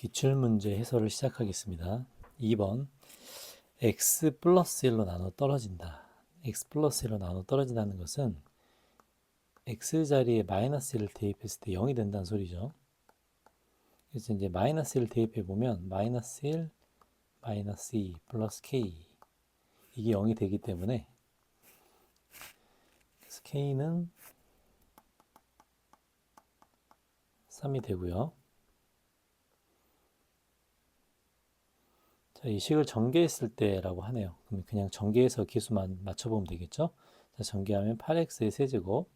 기출문제 해설을 시작하겠습니다. 2번 x 플러스 1로 나눠 떨어진다. x 플러스 1로 나눠 떨어진다는 것은 x 자리에 마이너스 1을 대입했을 때 0이 된다는 소리죠. 그래서 이제 마이너스 1을 대입해 보면 마이너스 1, 마이너스 2 플러스 k 이게 0이 되기 때문에 그래서 k는 3이 되고요. 자, 이 식을 전개했을 때라고 하네요. 그럼 그냥 전개해서 개수만 맞춰보면 되겠죠? 자, 전개하면 8x의 세제곱,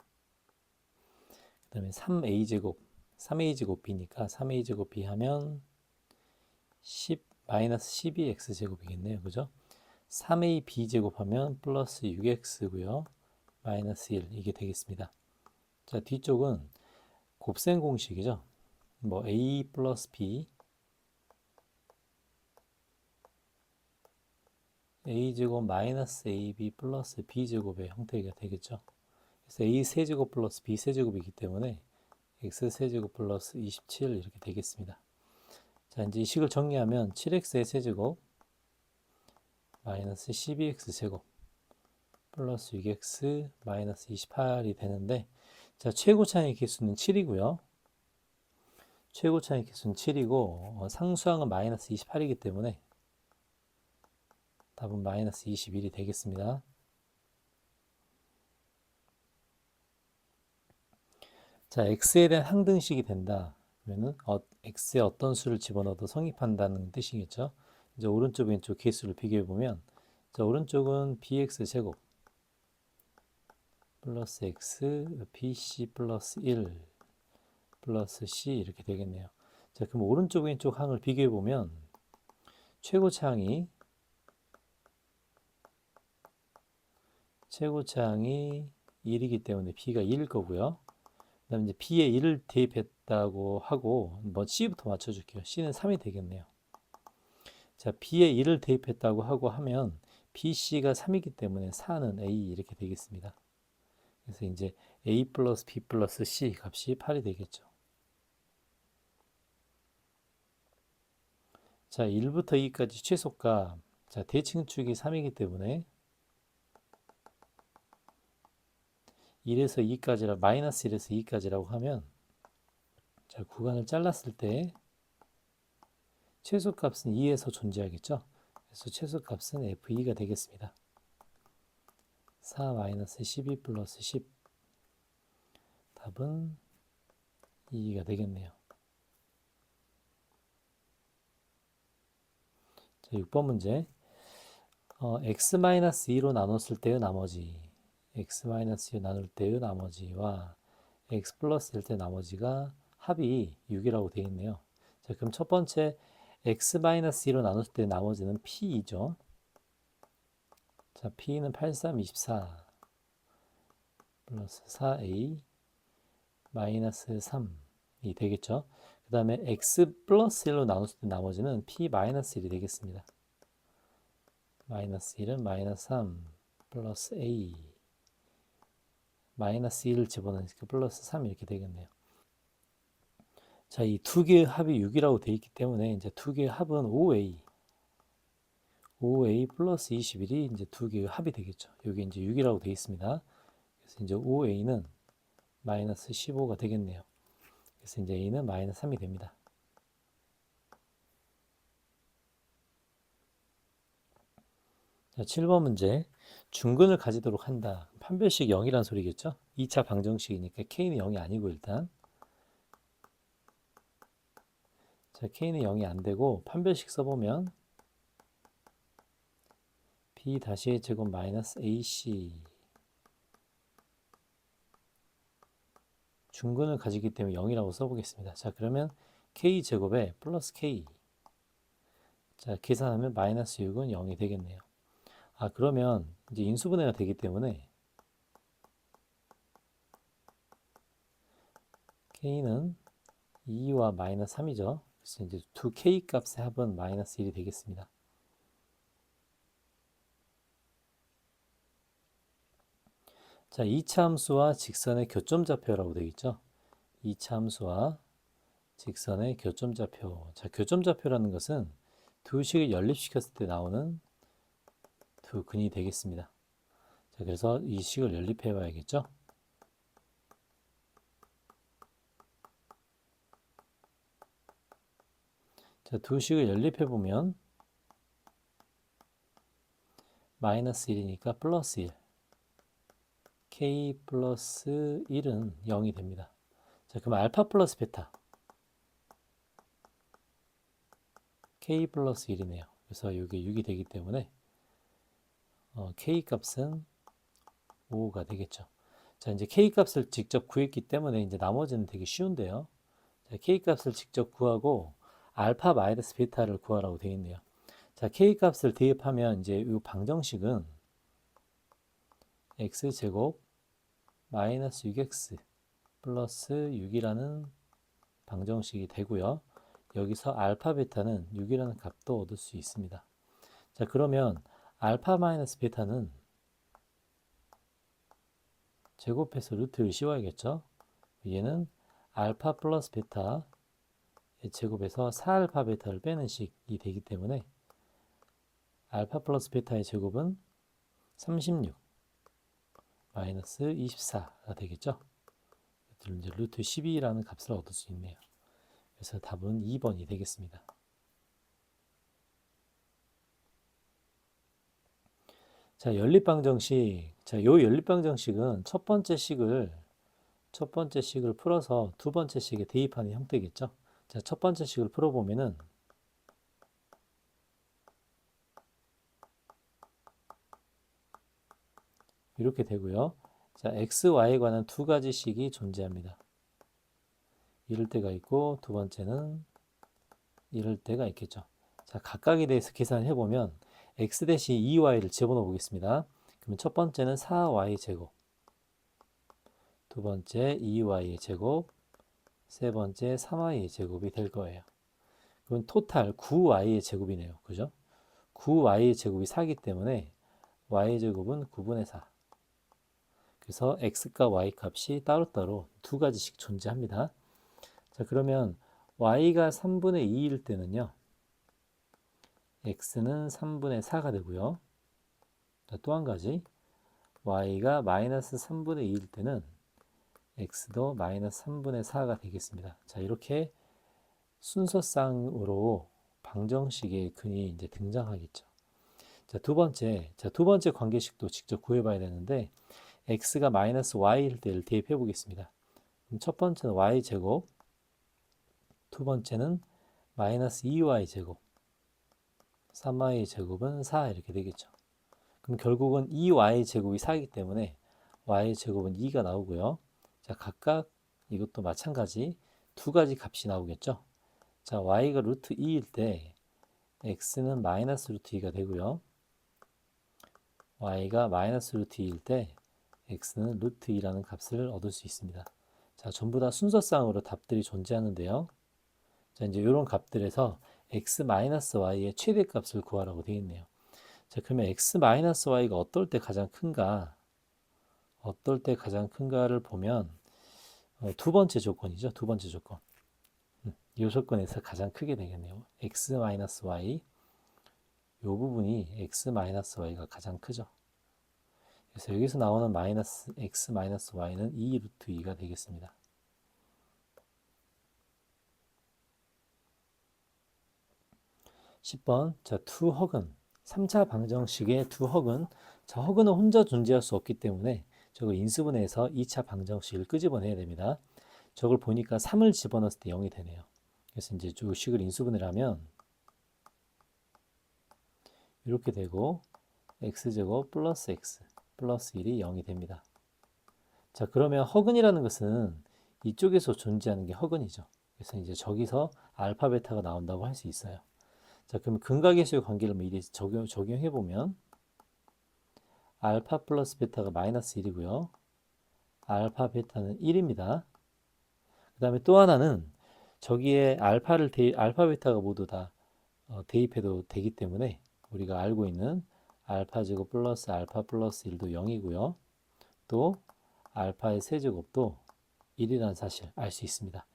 그 다음에 3a제곱, 3a제곱 b니까 3a제곱 b 하면 10 마이너스 12x제곱이겠네요. 그죠? 3ab제곱 하면 플러스 6x고요. 마이너스 1 이게 되겠습니다. 자, 뒤쪽은 곱셈 공식이죠. 뭐 a 플러스 b a제곱 마이너스 ab 플러스 b제곱의 형태가 되겠죠. 그래서 a 세제곱 플러스 b 세제곱이기 때문에 x 세제곱 플러스 27 이렇게 되겠습니다. 자, 이제 이 식을 정리하면 7x의 세제곱 마이너스 12x 제곱 플러스 6x 마이너스 28이 되는데, 자, 최고 차이 개수는 7이고요. 최고 차이 개수는 7이고 상수항은 마이너스 28이기 때문에 답은 마이너스 21이 되겠습니다. 자, x에 대한 항등식이 된다. 그러면은 x에 어떤 수를 집어넣어도 성립한다는 뜻이겠죠. 이제 오른쪽 왼쪽 개수를 비교해 보면, 자, 오른쪽은 bx 제곱 플러스 x bc 플러스 1 플러스 c 이렇게 되겠네요. 자, 그럼 오른쪽 왼쪽 항을 비교해 보면 최고차항이 1이기 때문에 b가 1일 거고요. 그 다음에 이제 b에 1을 대입했다고 하고, 뭐 c부터 맞춰줄게요. c는 3이 되겠네요. 자, b에 1을 대입했다고 하고 하면 bc가 3이기 때문에 4는 a 이렇게 되겠습니다. 그래서 이제 a 플러스 b 플러스 c 값이 8이 되겠죠. 자, 1부터 2까지 최소값. 자, 대칭축이 3이기 때문에 1에서 2까지라 마이너스 1에서 2까지라고 하면, 자, 구간을 잘랐을 때 최소값은 2에서 존재하겠죠. 그래서 최소값은 f2가 되겠습니다. 4 마이너스 12 플러스 10 답은 2가 되겠네요. 자, 6번 문제. x-2로 나눴을 때의 나머지, x-2로 나눌 때의 나머지와 x 플러스 1 때 나머지가 합이 6이라고 되어 있네요. 자, 그럼 첫 번째 x-2로 나눴을 때 나머지는 p이죠. 자, p는 8, 3, 24 플러스 4a 마이너스 3이 되겠죠. 그 다음에 x 플러스 1로 나눴을 때 나머지는 p 마이너스 1이 되겠습니다. 마이너스 1은 마이너스 3 플러스 a 마이너스 1을 집어넣으니까 플러스 3 이렇게 되겠네요. 자, 이 두 개의 합이 6이라고 되어 있기 때문에 이제 두 개의 합은 5a 플러스 21이 이제 두 개의 합이 되겠죠. 여기 이제 6이라고 되어 있습니다. 그래서 이제 5a는 마이너스 15가 되겠네요. 그래서 이제 a는 마이너스 3이 됩니다. 자, 7번 문제. 중근을 가지도록 한다. 판별식 0이란 소리겠죠? 2차 방정식이니까 k는 0이 아니고 일단. 자, k는 0이 안 되고 판별식 써보면 b 다시의 제곱 마이너스 ac 중근을 가지기 때문에 0이라고 써보겠습니다. 자, 그러면 k제곱에 플러스 k. 자, 계산하면 마이너스 6은 0이 되겠네요. 아, 그러면 이제 인수분해가 되기 때문에 k는 2와 마이너스 3이죠. 그래서 이제 두 k 값의 합은 마이너스 1이 되겠습니다. 자, 2차 함수와 직선의 교점좌표라고 되어 있죠. 2차 함수와 직선의 교점좌표. 자, 교점좌표라는 것은 두 식을 연립시켰을 때 나오는 두 근이 되겠습니다. 자, 그래서 이 식을 연립해 봐야겠죠. 자, 두 식을 연립해 보면 마이너스 1이니까 플러스 1. k 플러스 1은 0이 됩니다. 자, 그럼 알파 플러스 베타. k 플러스 1이네요. 그래서 이게 6이 되기 때문에 k 값은 5가 되겠죠. 자, 이제 k 값을 직접 구했기 때문에 이제 나머지는 되게 쉬운데요. 자, k 값을 직접 구하고 알파 마이너스 베타를 구하라고 되어 있네요. 자, k 값을 대입하면 이제 이 방정식은 x제곱 마이너스 6x 플러스 6이라는 방정식이 되고요. 여기서 알파 베타는 6이라는 값도 얻을 수 있습니다. 자, 그러면 알파 마이너스 베타는 제곱해서 루트를 씌워야겠죠. 얘는 알파 플러스 베타 제곱에서 4알파 베타를 빼는 식이 되기 때문에 알파 플러스 베타의 제곱은 36 마이너스 24가 되겠죠. 이제 루트 12라는 값을 얻을 수 있네요. 그래서 답은 2번이 되겠습니다. 자, 연립방정식. 자, 요 연립방정식은 첫 번째 식을 풀어서 두 번째 식에 대입하는 형태겠죠. 자, 첫 번째 식을 풀어보면은 이렇게 되고요. 자, x, y에 관한 두 가지 식이 존재합니다. 이럴 때가 있고 두 번째는 이럴 때가 있겠죠. 자, 각각에 대해서 계산해 보면 x 대신 2y를 집어넣어 보겠습니다. 그러면 첫 번째는 4y 제곱, 두 번째 2y 제곱, 세 번째 3y 제곱이 될 거예요. 그럼 토탈 9y 제곱이네요. 그죠? 9y 제곱이 4기 때문에 y 제곱은 9분의 4. 그래서 x과 y 값이 따로따로 두 가지씩 존재합니다. 자, 그러면 y가 3분의 2일 때는요. x는 3분의 4가 되고요. 또 한 가지 y가 마이너스 3분의 2일 때는 x도 마이너스 3분의 4가 되겠습니다. 자, 이렇게 순서상으로 방정식의 근이 이제 등장하겠죠. 자, 두 번째 관계식도 직접 구해봐야 되는데 x가 마이너스 y일 때를 대입해 보겠습니다. 그럼 첫 번째는 y제곱, 두 번째는 마이너스 2y제곱, 3y제곱은 4 이렇게 되겠죠. 그럼 결국은 2y제곱이 4이기 때문에 y제곱은 2가 나오고요. 자, 각각 이것도 마찬가지 두 가지 값이 나오겠죠. 자, y가 루트 2일 때 x는 마이너스 루트 2가 되고요. y가 마이너스 루트 2일 때 x는 루트 2라는 값을 얻을 수 있습니다. 자, 전부 다 순서상으로 답들이 존재하는데요. 자, 이제 이런 값들에서 x-y의 최대값을 구하라고 되어 있네요. 자, 그러면 x-y가 어떨 때 가장 큰가? 어떨 때 가장 큰가를 보면 두 번째 조건이죠. 두 번째 조건. 이 조건에서 가장 크게 되겠네요. x-y 이 부분이 x-y가 가장 크죠. 그래서 여기서 나오는 마이너스 x-y는 2 루트 2가 되겠습니다. 10번. 자, 투허근. 3차 방정식의 투허근. 자, 허근은 혼자 존재할 수 없기 때문에 저걸 인수분해해서 2차 방정식을 끄집어내야 됩니다. 저걸 보니까 3을 집어넣었을 때 0이 되네요. 그래서 이제 이 식을 인수분해를 하면 이렇게 되고 x제곱 플러스 x 플러스 1이 0이 됩니다. 자, 그러면 허근이라는 것은 이쪽에서 존재하는 게 허근이죠. 그래서 이제 저기서 알파 베타가 나온다고 할 수 있어요. 자, 그럼 근각계수의 관계를 미리 적용해 보면 알파 플러스 베타가 마이너스 1이고요. 알파 베타는 1입니다. 그 다음에 또 하나는 저기에 알파 베타가 모두 다 대입해도 되기 때문에 우리가 알고 있는 알파 제곱 플러스 알파 플러스 1도 0이고요. 또 알파의 세제곱도 1이라는 사실 알 수 있습니다.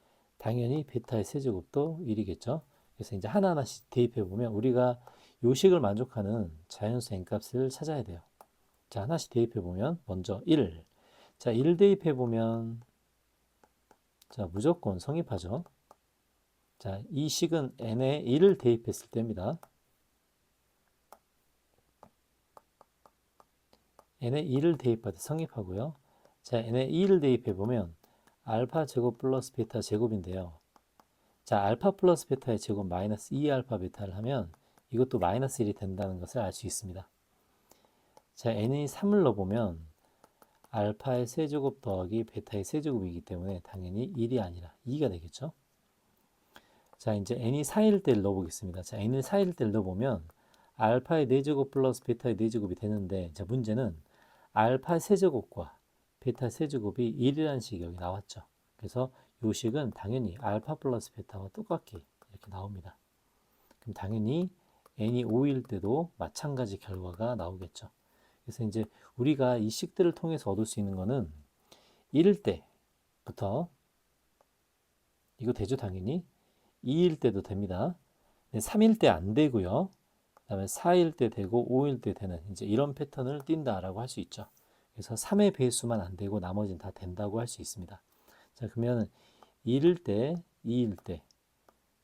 당연히 베타의 세제곱도 1이겠죠. 그래서 이제 하나하나씩 대입해 보면 우리가 요식을 만족하는 자연수 n값을 찾아야 돼요. 자, 하나씩 대입해 보면 먼저 1. 자, 1 대입해 보면 자, 무조건 성립하죠. 자, 이 식은 n에 1을 대입했을 때입니다. n에 2를 대입할 때 성립하고요. 자, n에 2를 대입해 보면 알파 제곱 플러스 베타 제곱인데요. 자, 알파 플러스 베타의 제곱 마이너스 2 알파 베타를 하면 이것도 마이너스 1이 된다는 것을 알 수 있습니다. 자, n이 3을 넣어보면 알파의 세제곱 더하기 베타의 세제곱이기 때문에 당연히 1이 아니라 2가 되겠죠. 자, 이제 n이 4일 때를 넣어보겠습니다. 자, n을 4일 때를 넣어보면 알파의 4제곱 플러스 베타의 4제곱이 되는데, 자, 문제는 알파 세제곱과 베타 세제곱이 1이라는 식이 여기 나왔죠. 그래서 이 식은 당연히 알파 플러스 베타와 똑같게 이렇게 나옵니다. 그럼 당연히 n이 5일 때도 마찬가지 결과가 나오겠죠. 그래서 이제 우리가 이 식들을 통해서 얻을 수 있는 거는 1일 때부터 이거 되죠, 당연히. 2일 때도 됩니다. 3일 때 안 되고요. 그다음에 4일 때 되고 5일 때 되는 이제 이런 패턴을 띈다라고 할 수 있죠. 그래서 3의 배수만 안 되고 나머지는 다 된다고 할 수 있습니다. 자, 그러면 1일 때, 2일 때,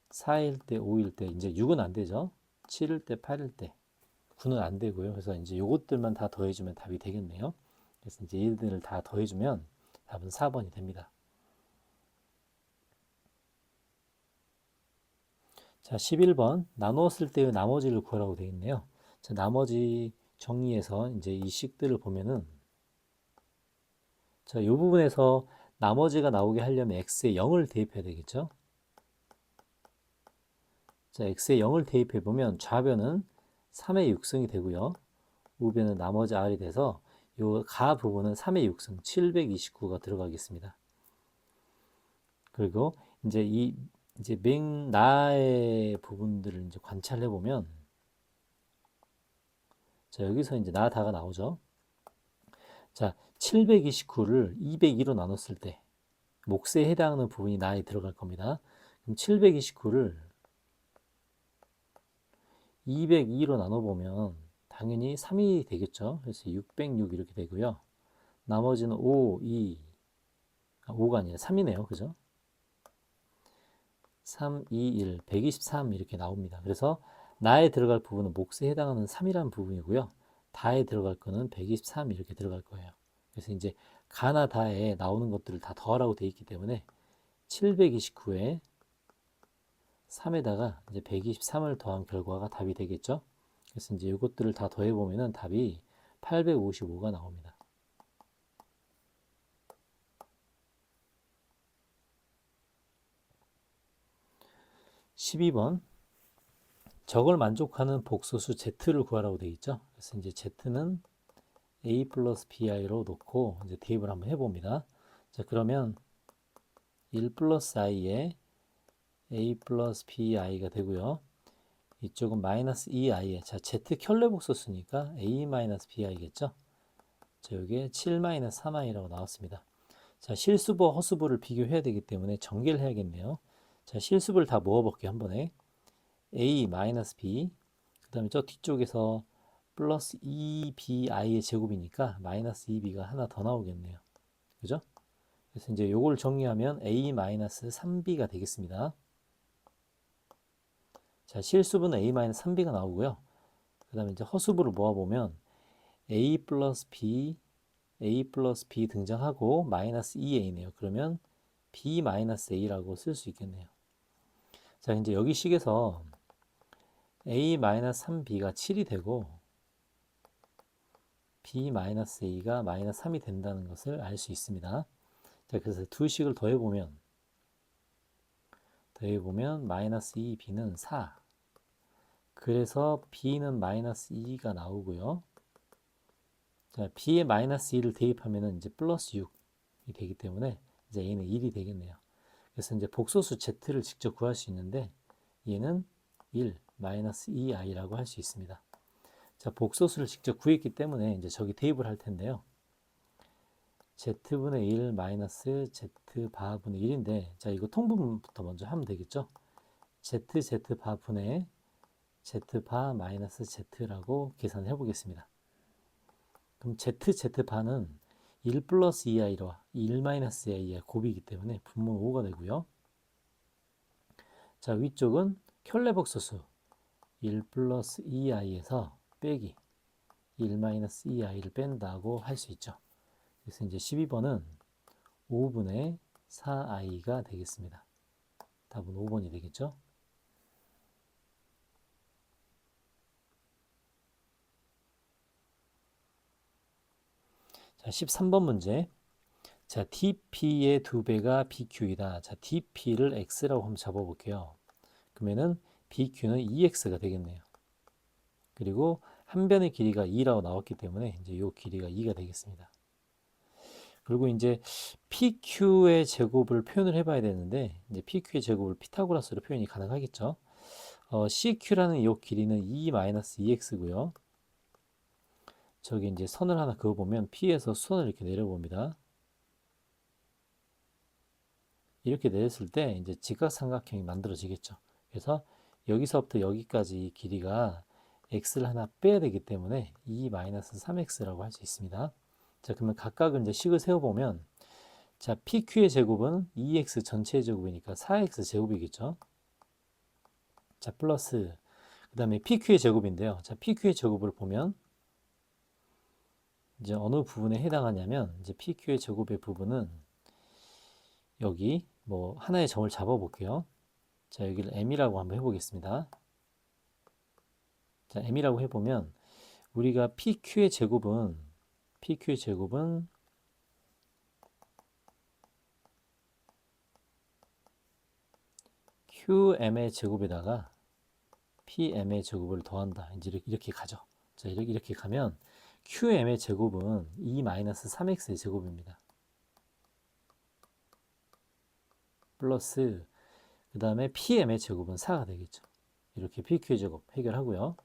4일 때, 5일 때 이제 6은 안 되죠. 7일 때, 8일 때, 9는 안 되고요. 그래서 이제 요것들만 다 더해주면 답이 되겠네요. 그래서 이제 얘들을 다 더해주면 답은 4번이 됩니다. 자, 11번 나누었을 때의 나머지를 구하라고 되어 있네요. 자, 나머지 정리해서 이제 이 식들을 보면은 자, 이 부분에서 나머지가 나오게 하려면 x에 0을 대입해야 되겠죠. 자, x에 0을 대입해 보면 좌변은 3의 6승이 되고요. 우변은 나머지 r이 돼서 이 가 부분은 3의 6승 729가 들어가겠습니다. 그리고 이제 이제 나의 부분들을 이제 관찰해 보면 자, 여기서 이제 나다가 나오죠. 자, 729를 202로 나눴을 때 몫에 해당하는 부분이 나에 들어갈 겁니다. 그럼 729를 202로 나눠보면 당연히 3이 되겠죠. 그래서 606 이렇게 되고요. 나머지는 5, 5가 아니라 3이네요. 그죠? 3, 2, 1, 123 이렇게 나옵니다. 그래서 나에 들어갈 부분은 몫에 해당하는 3이라는 부분이고요. 다에 들어갈 거는 123 이렇게 들어갈 거예요. 그래서 이제 가나 다에 나오는 것들을 다 더하라고 되어 있기 때문에 729에 3에다가 이제 123을 더한 결과가 답이 되겠죠. 그래서 이제 이것들을 다 더해 보면은 답이 855가 나옵니다. (12번) 저걸 만족하는 복소수 z를 구하라고 되어 있죠. 그래서 이제 z는 a 플러스 bi로 놓고 이제 대입을 한번 해봅니다. 자, 그러면 1 플러스 i에 a 플러스 bi가 되고요. 이쪽은 마이너스 2i에 자, z 켤레 복소수니까 a 마이너스 bi겠죠. 자, 여기에 7 마이너스 3i라고 나왔습니다. 자, 실수부와 허수부를 비교해야 되기 때문에 전개를 해야겠네요. 자, 실수부를 다 모아볼게요. 한 번에 a 마이너스 b 그 다음에 저 뒤쪽에서 플러스 2bi의 제곱이니까 마이너스 2b가 하나 더 나오겠네요. 그죠? 그래서 이제 요걸 정리하면 a 마이너스 3b가 되겠습니다. 자, 실수부는 a 마이너스 3b가 나오고요. 그 다음에 이제 허수부를 모아보면 a 플러스 b 등장하고 마이너스 2a네요. 그러면 b 마이너스 a라고 쓸 수 있겠네요. 자, 이제 여기 식에서 a 마이너스 3b가 7이 되고 b 마이너스 a가 마이너스 3이 된다는 것을 알 수 있습니다. 자, 그래서 두 식을 더해보면 마이너스 2b는 4. 그래서 b는 마이너스 2가 나오고요. 자, b에 마이너스 2를 대입하면 이제 플러스 6이 되기 때문에 이제 a는 1이 되겠네요. 그래서 이제 복소수 z를 직접 구할 수 있는데 얘는 1 마이너스 2i라고 할 수 있습니다. 자, 복소수를 직접 구했기 때문에 이제 저기 대입을 할 텐데요. z분의 1 마이너스 z바분의 1인데, 자, 이거 통분부터 먼저 하면 되겠죠? z바분의 z바 마이너스 z라고 계산해 보겠습니다. 그럼 z바는 1 플러스 2i와 1 마이너스 2i의 곱이기 때문에 분모 5가 되고요. 자, 위쪽은 켤레벅소수 1 플러스 2i에서 빼기 1 마이너스 2i를 뺀다고 할 수 있죠. 그래서 이제 12번은 5분의 4i가 되겠습니다. 답은 5번이 되겠죠. 자, 13번 문제. 자, dp의 2배가 bq이다. 자, dp를 x라고 한번 잡아볼게요. 그러면은 bq는 2x가 되겠네요. 그리고 한 변의 길이가 2라고 나왔기 때문에 이제 이 길이가 2가 되겠습니다. 그리고 이제 PQ의 제곱을 표현을 해봐야 되는데, 이제 PQ의 제곱을 피타고라스로 표현이 가능하겠죠. CQ라는 이 길이는 2-2x고요. 저기 이제 선을 하나 그어보면 P에서 수선을 이렇게 내려봅니다. 이렇게 내렸을 때 이제 직각삼각형이 만들어지겠죠. 그래서 여기서부터 여기까지 길이가 x를 하나 빼야 되기 때문에 2-3x라고 할 수 있습니다. 자, 그러면 각각은 이제 식을 세워보면, 자, PQ의 제곱은 2x 전체의 제곱이니까 4x 제곱이겠죠. 자, 플러스, 그 다음에 PQ의 제곱인데요. 자, PQ의 제곱을 보면, 이제 어느 부분에 해당하냐면, 이제 PQ의 제곱의 부분은 여기 뭐 하나의 점을 잡아 볼게요. 자, 여기를 m이라고 한번 해보겠습니다. 자, m이라고 해보면, 우리가 PQ의 제곱은 QM의 제곱에다가 PM의 제곱을 더한다. 이제 이렇게 가죠. 자, 이렇게 가면 QM의 제곱은 2-3x의 제곱입니다. 플러스, 그 다음에 PM의 제곱은 4가 되겠죠. 이렇게 PQ의 제곱 해결하고요.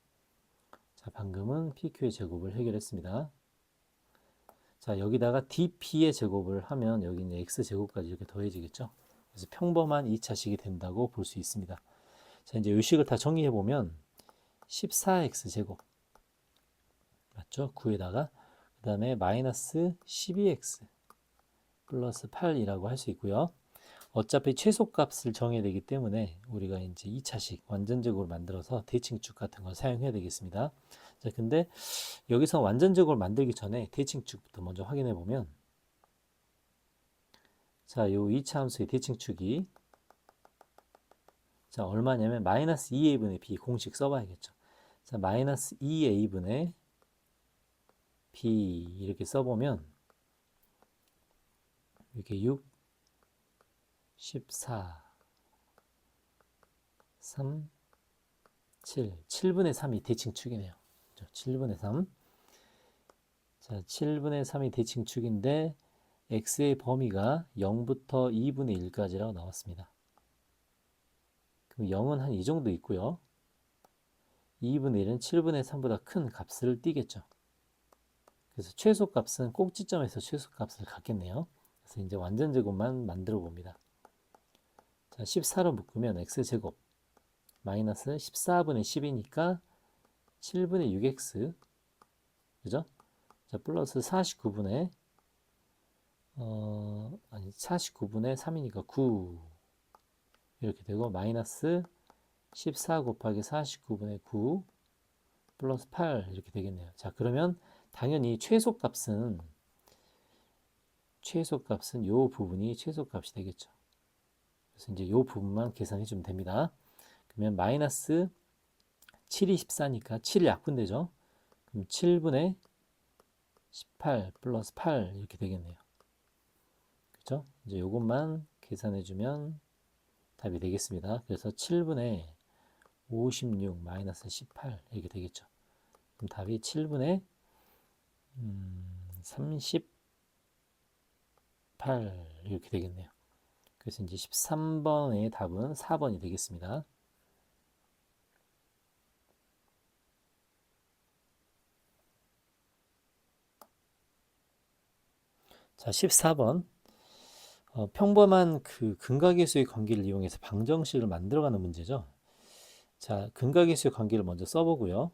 자, 방금은 PQ의 제곱을 해결했습니다. 자, 여기다가 DP의 제곱을 하면 여기 이제 X제곱까지 이렇게 더해지겠죠. 그래서 평범한 2차식이 된다고 볼 수 있습니다. 자, 이제 이 식을 다 정리해 보면 14x제곱 맞죠? 9에다가 그 다음에 마이너스 12x 플러스 8이라고 할 수 있고요. 어차피 최소값을 정해야 되기 때문에 우리가 이제 2차식 완전제곱을 만들어서 대칭축 같은 걸 사용해야 되겠습니다. 자, 근데 여기서 완전제곱을 만들기 전에 대칭축부터 먼저 확인해 보면, 자, 요 2차 함수의 대칭축이 자, 얼마냐면 마이너스 2a분의 b 공식 써봐야겠죠. 자, 마이너스 2a분의 b 이렇게 써보면 이렇게 6, 14, 3, 7, 7분의 3이 대칭축이네요. 7분의 3. 자, 7분의 3이 대칭축인데 x의 범위가 0부터 2분의 1까지라고 나왔습니다. 그럼 0은 한 이 정도 있고요. 2분의 1은 7분의 3보다 큰 값을 띠겠죠. 그래서 최소값은 꼭지점에서 최소값을 갖겠네요. 그래서 이제 완전제곱만 만들어 봅니다. 자, 14로 묶으면 x제곱 마이너스 14분의 10이니까 7분의 6x 그죠? 자, 플러스 49분의 49분의 3이니까 9 이렇게 되고 마이너스 14 곱하기 49분의 9 플러스 8 이렇게 되겠네요. 자, 그러면 당연히 최소값은 요 부분이 최소값이 되겠죠. 그래서 이제 요 부분만 계산해 주면 됩니다. 그러면 마이너스 7이 14니까 7이 약분되죠. 그럼 7분의 18 플러스 8 이렇게 되겠네요. 그렇죠? 이제 요것만 계산해 주면 답이 되겠습니다. 그래서 7분의 56 마이너스 18 이렇게 되겠죠. 그럼 답이 7분의 38 이렇게 되겠네요. 그래서 이제 13번의 답은 4번이 되겠습니다. 자, 14번. 평범한 그 근각계수의 관계를 이용해서 방정식을 만들어가는 문제죠. 자, 근각계수의 관계를 먼저 써보고요.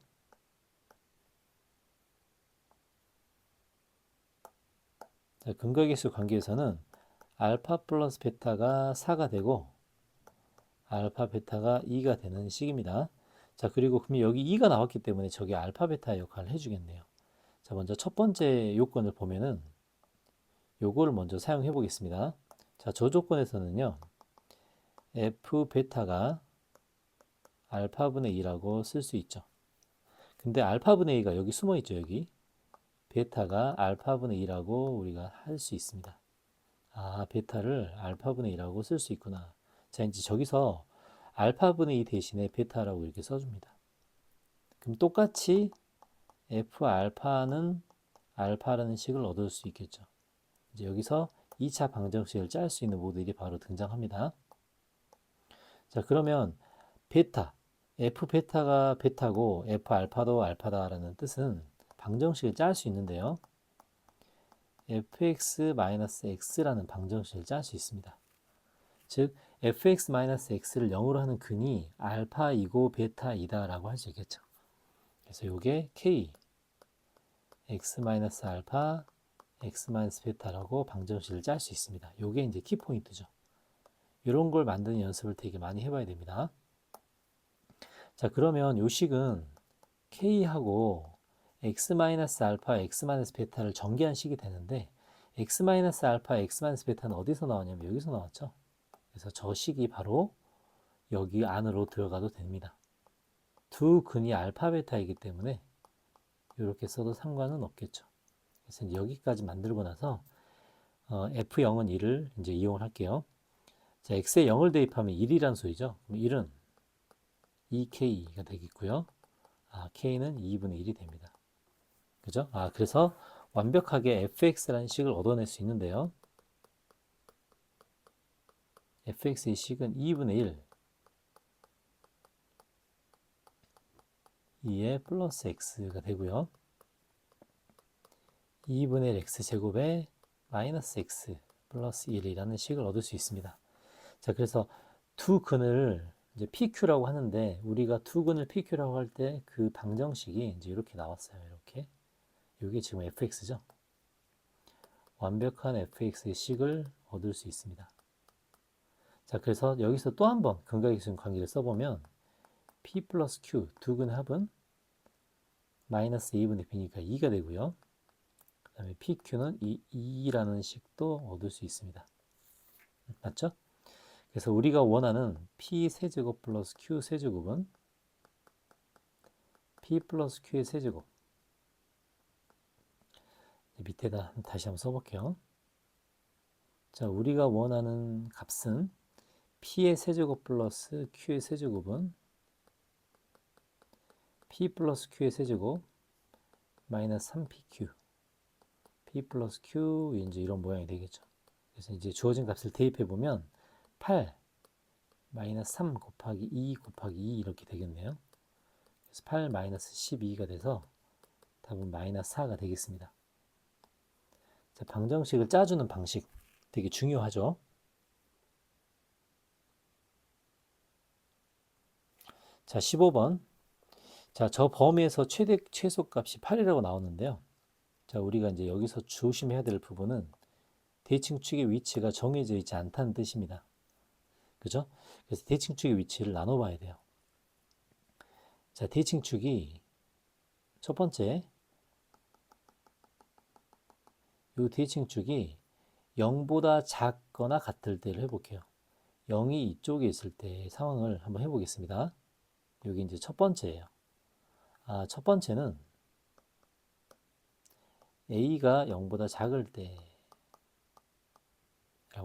자, 근각계수 관계에서는 알파 플러스 베타가 4가 되고 알파 베타가 2가 되는 식입니다. 자, 그리고 그럼 여기 2가 나왔기 때문에 저게 알파 베타의 역할을 해주겠네요. 자, 먼저 첫 번째 요건을 보면은 요거를 먼저 사용해 보겠습니다. 자, 저 조건에서는요. f 베타가 알파분의 2라고 쓸 수 있죠. 근데 알파분의 2가 여기 숨어 있죠, 여기. 베타가 알파분의 2라고 우리가 할 수 있습니다. 아, 베타를 알파분의 2라고 쓸 수 있구나. 자, 이제 저기서 알파분의 2 대신에 베타라고 이렇게 써줍니다. 그럼 똑같이 f 알파는 알파라는 식을 얻을 수 있겠죠. 이제 여기서 2차 방정식을 짤 수 있는 모델이 바로 등장합니다. 자, 그러면 베타, f 베타가 베타고 f 알파도 알파다라는 뜻은 방정식을 짤 수 있는데요. fx-x라는 방정식을 짤 수 있습니다. 즉 fx-x를 0으로 하는 근이 알파이고 베타이다라고 할 수 있겠죠. 그래서 이게 k x-알파 x-베타라고 방정식을 짤 수 있습니다. 이게 이제 키포인트죠. 이런 걸 만드는 연습을 되게 많이 해봐야 됩니다. 자, 그러면 요 식은 k하고 x-알파, x-베타를 전개한 식이 되는데 x-알파, x-베타는 어디서 나왔냐면 여기서 나왔죠. 그래서 저 식이 바로 여기 안으로 들어가도 됩니다. 두 근이 알파, 베타이기 때문에 이렇게 써도 상관은 없겠죠. 그래서 여기까지 만들고 나서 f0은 1을 이제 이용을 할게요. 자, x에 0을 대입하면 1이란 소리죠. 그럼 1은 2k가 되겠고요. k는 2분의 1이 됩니다. 그죠? 그래서 완벽하게 fx라는 식을 얻어낼 수 있는데요. fx의 식은 2분의 1, 2에 플러스 x가 되고요. 2분의 1 x제곱에 마이너스 x 플러스 1이라는 식을 얻을 수 있습니다. 자, 그래서 두 근을 이제 PQ라고 하는데 우리가 두 근을 PQ라고 할 때 그 방정식이 이제 이렇게 나왔어요. 이렇게. 이게 지금 fx죠. 완벽한 fx의 식을 얻을 수 있습니다. 자, 그래서 여기서 또 한 번 근각계수 관계를 써보면 p 플러스 q 두 근 합은 마이너스 2분의 b니까 2가 되고요. 그 다음에 pq는 2라는 식도 얻을 수 있습니다. 맞죠? 그래서 우리가 원하는 p 세제곱 플러스 q 세제곱은 p 플러스 q의 세제곱. 밑에다 다시 한번 써볼게요. 자, 우리가 원하는 값은 p의 세제곱 플러스 q의 세제곱은 p 플러스 q의 세제곱 마이너스 3pq p 플러스 q 이제 이런 모양이 되겠죠. 그래서 이제 주어진 값을 대입해 보면 8 마이너스 3 곱하기 2 곱하기 2 이렇게 되겠네요. 그래서 8 마이너스 12가 돼서 답은 마이너스 4가 되겠습니다. 자, 방정식을 짜주는 방식 되게 중요하죠. 자, 15번. 자, 저 범위에서 최소값이 8이라고 나오는데요. 자, 우리가 이제 여기서 조심해야 될 부분은 대칭축의 위치가 정해져 있지 않다는 뜻입니다. 그죠? 그래서 대칭축의 위치를 나눠봐야 돼요. 자, 대칭축이 첫 번째, 이 대칭축이 0보다 작거나 같을 때를 해볼게요. 0이 이쪽에 있을 때 상황을 한번 해보겠습니다. 여기 이제 첫 번째예요. 첫 번째는 a가 0보다 작을 때라고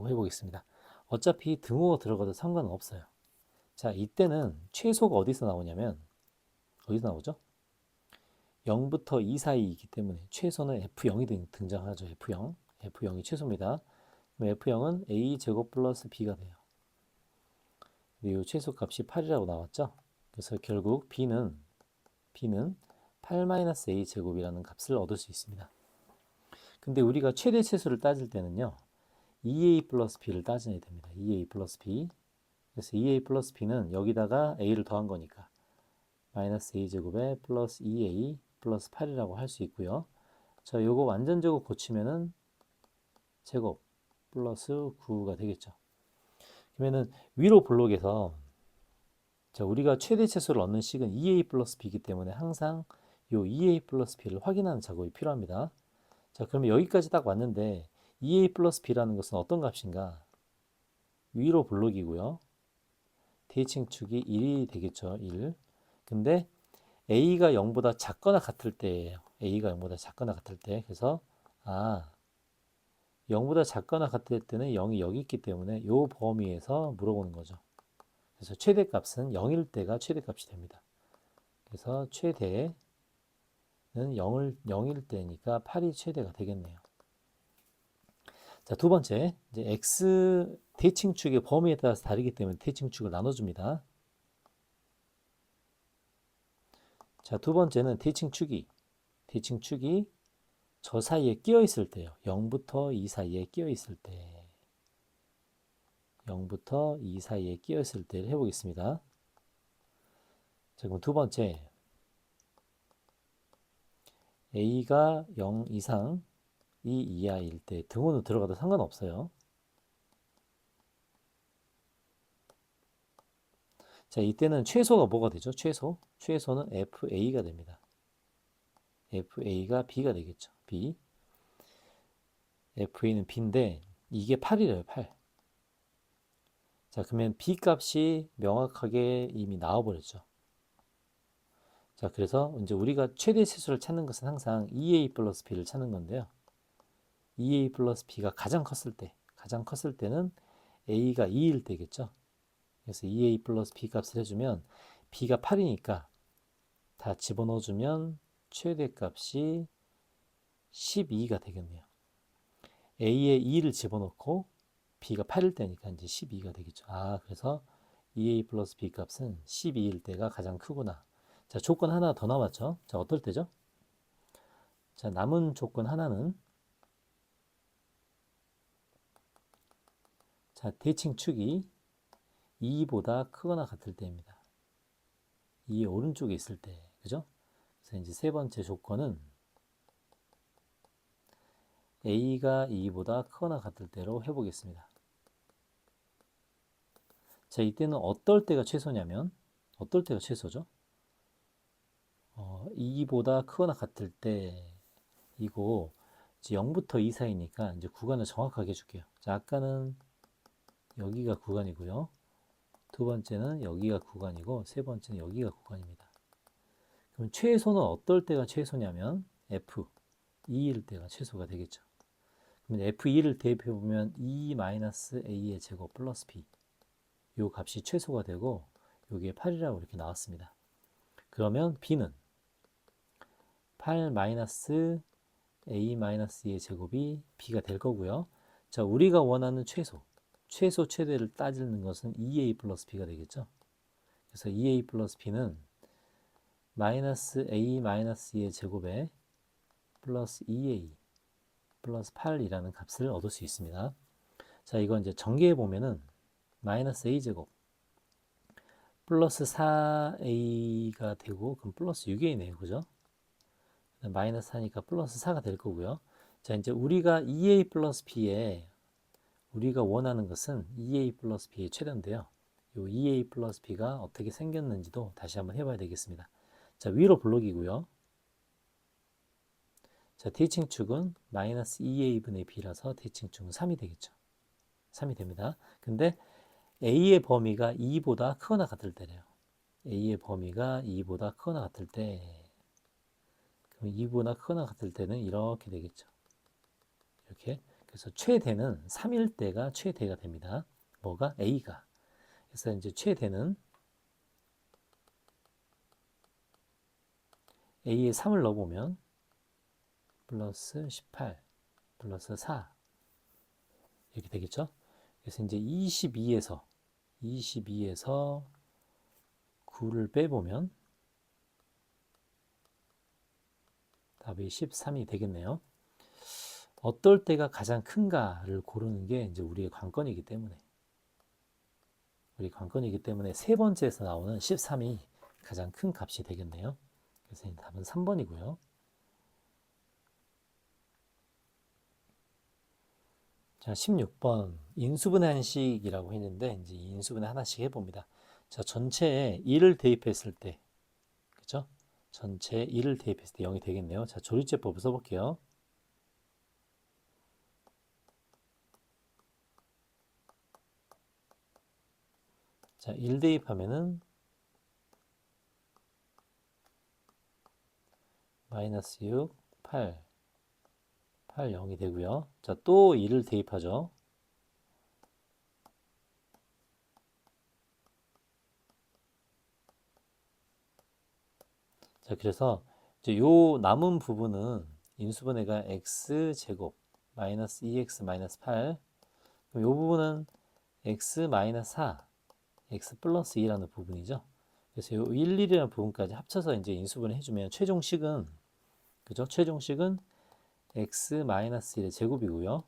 해보겠습니다. 어차피 등호가 들어가도 상관은 없어요. 자, 이때는 최소가 어디서 나오냐면 어디서 나오죠? 0부터 2 사이이기 때문에 최소는 F0이 등장하죠. F0. F0이 최소입니다. 그럼 F0은 A 제곱 플러스 B가 돼요. 이 최소값이 8이라고 나왔죠. 그래서 결국 B는 8-A 제곱이라는 값을 얻을 수 있습니다. 근데 우리가 최대 최소를 따질 때는요. 2a 플러스 b를 따져야 됩니다. 2a 플러스 b. 그래서 2a 플러스 b는 여기다가 a를 더한 거니까 마이너스 a제곱에 플러스 2a 플러스 8이라고 할 수 있고요. 자, 요거 완전 제곱 고치면은 제곱 플러스 9가 되겠죠. 그러면은 위로 블록에서 자, 우리가 최대 최소를 얻는 식은 2a 플러스 b이기 때문에 항상 요 2a 플러스 b를 확인하는 작업이 필요합니다. 자, 그러면 여기까지 딱 왔는데 2a 플러스 b라는 것은 어떤 값인가? 위로 블록이고요. 대칭축이 1이 되겠죠. 1. 근데 a가 0보다 작거나 같을 때예요. a가 0보다 작거나 같을 때. 그래서 0보다 작거나 같을 때는 0이 여기 있기 때문에 이 범위에서 물어보는 거죠. 그래서 최대값은 0일 때가 최대값이 됩니다. 그래서 최대는 0일 때니까 8이 최대가 되겠네요. 자, 두 번째, 이제 x 대칭축의 범위에 따라서 다르기 때문에 대칭축을 나눠줍니다. 자, 두 번째는 대칭축이 저 사이에 끼어 있을 때요. 0부터 2 사이에 끼어 있을 때. 0부터 2 사이에 끼어 있을 때를 해보겠습니다. 자, 그럼 두 번째. a가 0 이상 2 이하일 때 등호는 들어가도 상관없어요. 자, 이때는 최소가 뭐가 되죠? 최소는 fa가 됩니다. fa가 b가 되겠죠. b. fa는 b인데 이게 8이래요. 8. 자, 그러면 b 값이 명확하게 이미 나와버렸죠. 자, 그래서 이제 우리가 최대 치수를 찾는 것은 항상 2a 플러스 b를 찾는 건데요. 2a 플러스 b가 가장 컸을 때는 a가 2일 때겠죠. 그래서 2a 플러스 b 값을 해주면 b가 8이니까 다 집어넣어주면 최대값이 12가 되겠네요. a에 2를 집어넣고 b가 8일 때니까 이제 12가 되겠죠. 그래서 2a 플러스 b 값은 12일 때가 가장 크구나. 자, 조건 하나 더 남았죠. 자, 어떨 때죠? 자, 남은 조건 하나는 자, 대칭축이 2보다 크거나 같을 때입니다. 2의 오른쪽에 있을 때, 그죠? 그래서 이제 세 번째 조건은 a가 2보다 크거나 같을 때로 해보겠습니다. 자, 이때는 어떨 때가 최소냐면, 어떨 때가 최소죠? 2보다 크거나 같을 때, 이거 이제 0부터 2 사이니까 이제 구간을 정확하게 해줄게요. 자, 아까는 여기가 구간이고요. 두 번째는 여기가 구간이고, 세 번째는 여기가 구간입니다. 그럼 최소는 어떨 때가 최소냐면, f 2일 때가 최소가 되겠죠. 그러면 f2를 대입해보면 2-a의 제곱 플러스 b. 요 값이 최소가 되고, 요게 8이라고 이렇게 나왔습니다. 그러면 b는 8-a-2의 제곱이 b가 될 거고요. 자, 우리가 원하는 최소 최대를 따지는 것은 2a 플러스 b가 되겠죠. 그래서 2a 플러스 b는 -a-2의 제곱에 플러스 2a 플러스 8이라는 값을 얻을 수 있습니다. 자, 이건 이제 전개해 보면은 마이너스 a제곱 플러스 4a가 되고, 그럼 플러스 6a네요. 그죠? 마이너스 4니까 플러스 4가 될 거고요. 자, 이제 우리가 2a 플러스 b에 우리가 원하는 것은 2a 플러스 b의 최대인데요. 이 2a 플러스 b가 어떻게 생겼는지도 다시 한번 해봐야 되겠습니다. 자, 위로 블록이고요. 자, 대칭축은 마이너스 2a분의 b라서 대칭축은 3이 되겠죠. 3이 됩니다. 근데 a의 범위가 2보다 크거나 같을 때래요. a의 범위가 2보다 크거나 같을 때, 그럼 2보다 크거나 같을 때는 이렇게 되겠죠. 이렇게. 그래서 최대는 3일 때가 최대가 됩니다. 뭐가? a가. 그래서 이제 최대는 a에 3을 넣어보면 플러스 18 플러스 4 이렇게 되겠죠. 그래서 이제 22에서 9를 빼보면 답이 13이 되겠네요. 어떨 때가 가장 큰가를 고르는 게 이제 우리의 관건이기 때문에 세 번째에서 나오는 13이 가장 큰 값이 되겠네요. 그래서 답은 3번이고요. 자, 16번 인수분해한식이라고 했는데 이제 인수분해 하나씩 해봅니다. 자, 전체에 2를 대입했을 때, 그죠? 전체에 2를 대입했을 때 0이 되겠네요. 자, 조리제법을 써볼게요. 자, 1 대입하면은 마이너스 6, 8, 0이 되고요. 자, 또 2를 대입하죠. 자, 그래서 이제 요 남은 부분은 인수분해가 x제곱 마이너스 2x 마이너스 8. 그럼 요 부분은 x 마이너스 4, x 플러스 2라는 부분이죠. 그래서 요 1, 1이라는 부분까지 합쳐서 이제 인수분해 해주면 최종식은, 그죠? 최종식은 x 마이너스 1의 제곱이고요.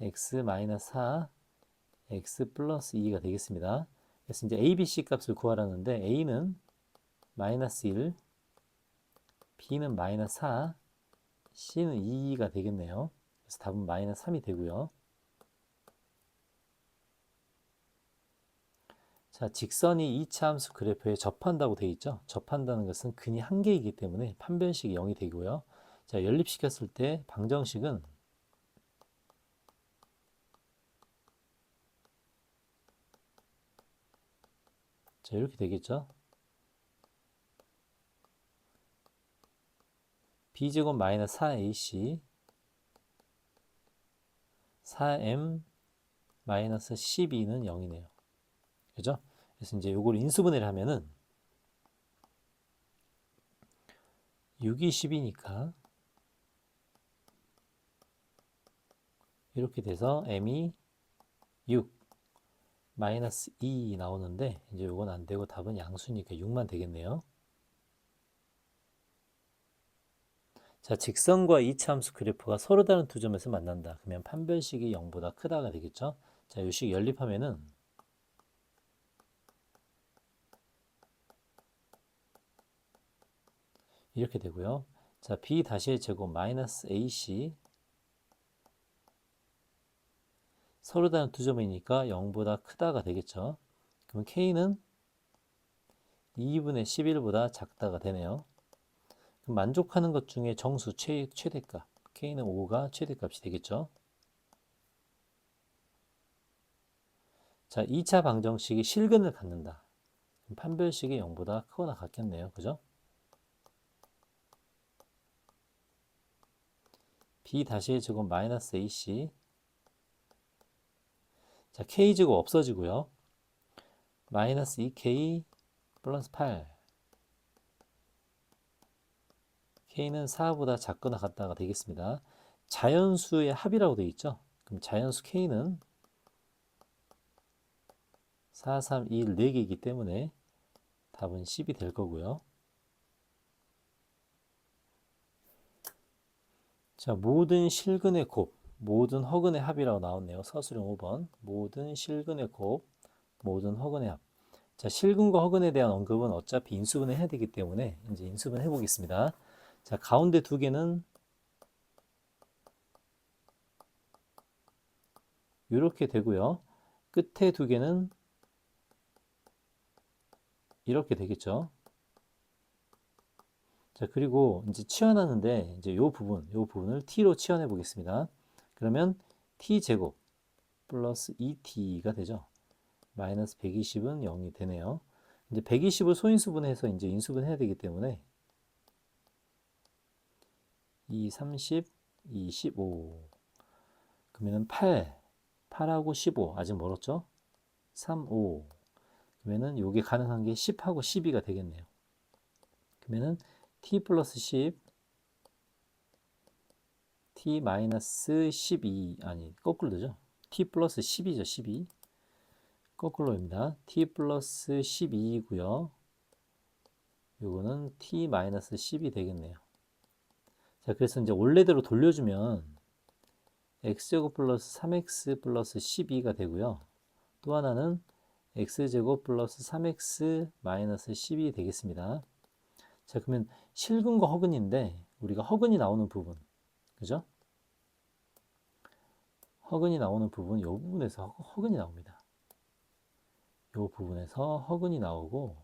x 마이너스 4, x 플러스 2가 되겠습니다. 그래서 이제 a, b, c 값을 구하라는데 a는 마이너스 1, b는 마이너스 4, c는 2가 되겠네요. 그래서 답은 마이너스 3이 되고요. 자, 직선이 2차 함수 그래프에 접한다고 되어 있죠. 접한다는 것은 근이 한 개이기 때문에 판별식이 0이 되고요. 자, 연립시켰을 때 방정식은 자, 이렇게 되겠죠. b제곱 마이너스 4ac 4m 마이너스 12는 0이네요. 그죠? 그래서 이제 요걸 인수분해를 하면은 6이 10이니까 이렇게 돼서 m이 6 마이너스 2 나오는데 이제 요건 안 되고 답은 양수니까 6만 되겠네요. 자, 직선과 이차함수 그래프가 서로 다른 두 점에서 만난다. 그러면 판별식이 0보다 크다가 되겠죠. 자, 이 식 연립하면은 이렇게 되고요. 자, b 다시의 제곱 마이너스 ac 서로 다른 두 점이니까 0보다 크다가 되겠죠. 그럼 k는 2분의 11보다 작다가 되네요. 그럼 만족하는 것 중에 정수 최대값 k는 5가 최대값이 되겠죠. 자, 2차 방정식이 실근을 갖는다. 판별식이 0보다 크거나 같겠네요. 그죠? b 다시의 제곱 마이너스 ac 자, k제곱 없어지고요. 마이너스 2k 플러스 8 k는 4보다 작거나 같다가 되겠습니다. 자연수의 합이라고 되어 있죠. 그럼 자연수 k는 4, 3, 2, 1, 4개이기 때문에 답은 10이 될 거고요. 자, 모든 실근의 곱, 모든 허근의 합이라고 나왔네요. 서술형 5번. 모든 실근의 곱, 모든 허근의 합. 자, 실근과 허근에 대한 언급은 어차피 인수분해 해야 되기 때문에 이제 인수분해 해보겠습니다. 자, 가운데 두 개는 이렇게 되고요. 끝에 두 개는 이렇게 되겠죠. 자, 그리고 이제 치환하는데 이제 요 부분을 t로 치환해 보겠습니다. 그러면 t 제곱 플러스 2t가 되죠. 마이너스 120은 0이 되네요. 이제 120을 소인수분해서 이제 인수분 해야 되기 때문에 2, 30, 2, 15 그러면은 8하고 15 아직 멀었죠? 3, 5 그러면은 요게 가능한 게 10하고 12가 되겠네요. 그러면은 t 플러스 10 t 마이너스 12 아니 거꾸로 되죠. t 플러스 10이죠. 12 거꾸로입니다. t 플러스 12이고요. 요거는 t 마이너스 10이 되겠네요. 자, 그래서 이제 원래대로 돌려주면 x제곱 플러스 3x 플러스 12가 되고요. 또 하나는 x제곱 플러스 3x 마이너스 12 되겠습니다. 자, 그러면 실근과 허근인데 우리가 허근이 나오는 부분, 그죠? 허근이 나오는 부분, 이 부분에서 허근이 나옵니다. 이 부분에서 허근이 나오고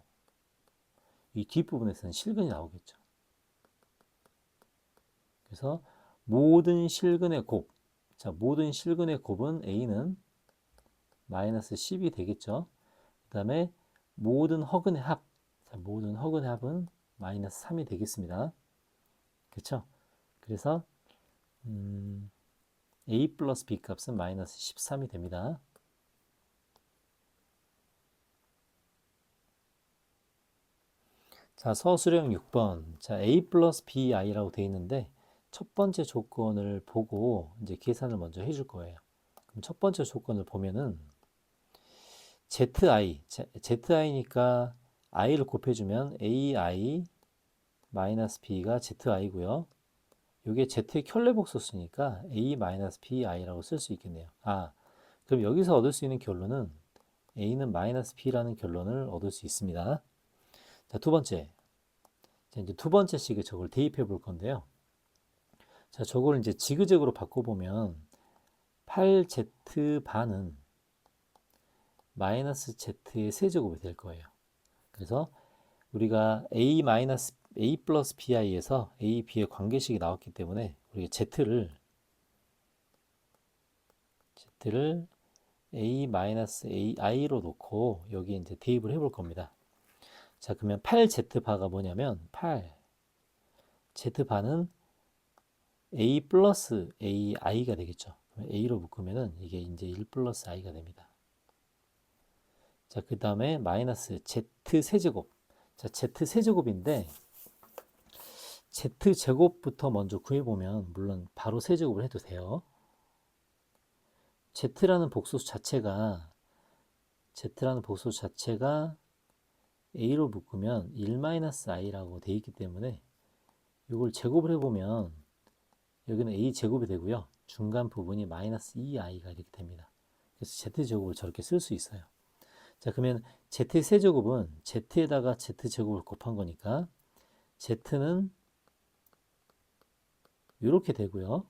이 뒷부분에서는 실근이 나오겠죠. 그래서 모든 실근의 곱, 자, 모든 실근의 곱은 a는 마이너스 10이 되겠죠. 그 다음에 모든 허근의 합, 자, 모든 허근의 합은 마이너스 3이 되겠습니다. 그렇죠? 그래서 a 플러스 b 값은 마이너스 13이 됩니다. 자, 서술형 6번. 자, a 플러스 bi라고 되어 있는데 첫 번째 조건을 보고 이제 계산을 먼저 해줄 거예요. 그럼 첫 번째 조건을 보면은 zi니까 i를 곱해주면 ai 마이너스 b가 zi고요. 이게 z의 켤레복소수니까 a 마이너스 bi라고 쓸 수 있겠네요. 아, 그럼 여기서 얻을 수 있는 결론은 a는 마이너스 b라는 결론을 얻을 수 있습니다. 자, 두 번째. 자, 이제 두 번째 식에 저걸 대입해 볼 건데요. 자, 저걸 이제 지그재그로 바꿔보면 8z 반은 마이너스 z의 세제곱이 될 거예요. 그래서 우리가 a 플러스 bi에서 a, b의 관계식이 나왔기 때문에 우리가 z를 a 마이너스 ai로 놓고 여기 이제 대입을 해볼 겁니다. 자, 그러면 8z 바가 뭐냐면 8z 바는 a 플러스 ai가 되겠죠. a로 묶으면은 이게 이제 1 플러스 i가 됩니다. 자, 그 다음에 마이너스 z 세제곱. 자, z 세제곱인데 z 제곱부터 먼저 구해보면 물론 바로 세제곱을 해도 돼요. z라는 복소수 자체가 a로 묶으면 1-i라고 되어 있기 때문에 이걸 제곱을 해보면 여기는 a 제곱이 되고요. 중간 부분이 마이너스 2i가 이렇게 됩니다. 그래서 z 제곱을 저렇게 쓸 수 있어요. 자, 그러면 z 세제곱은 z에다가 z 제곱을 곱한 거니까 z는 이렇게 되고요.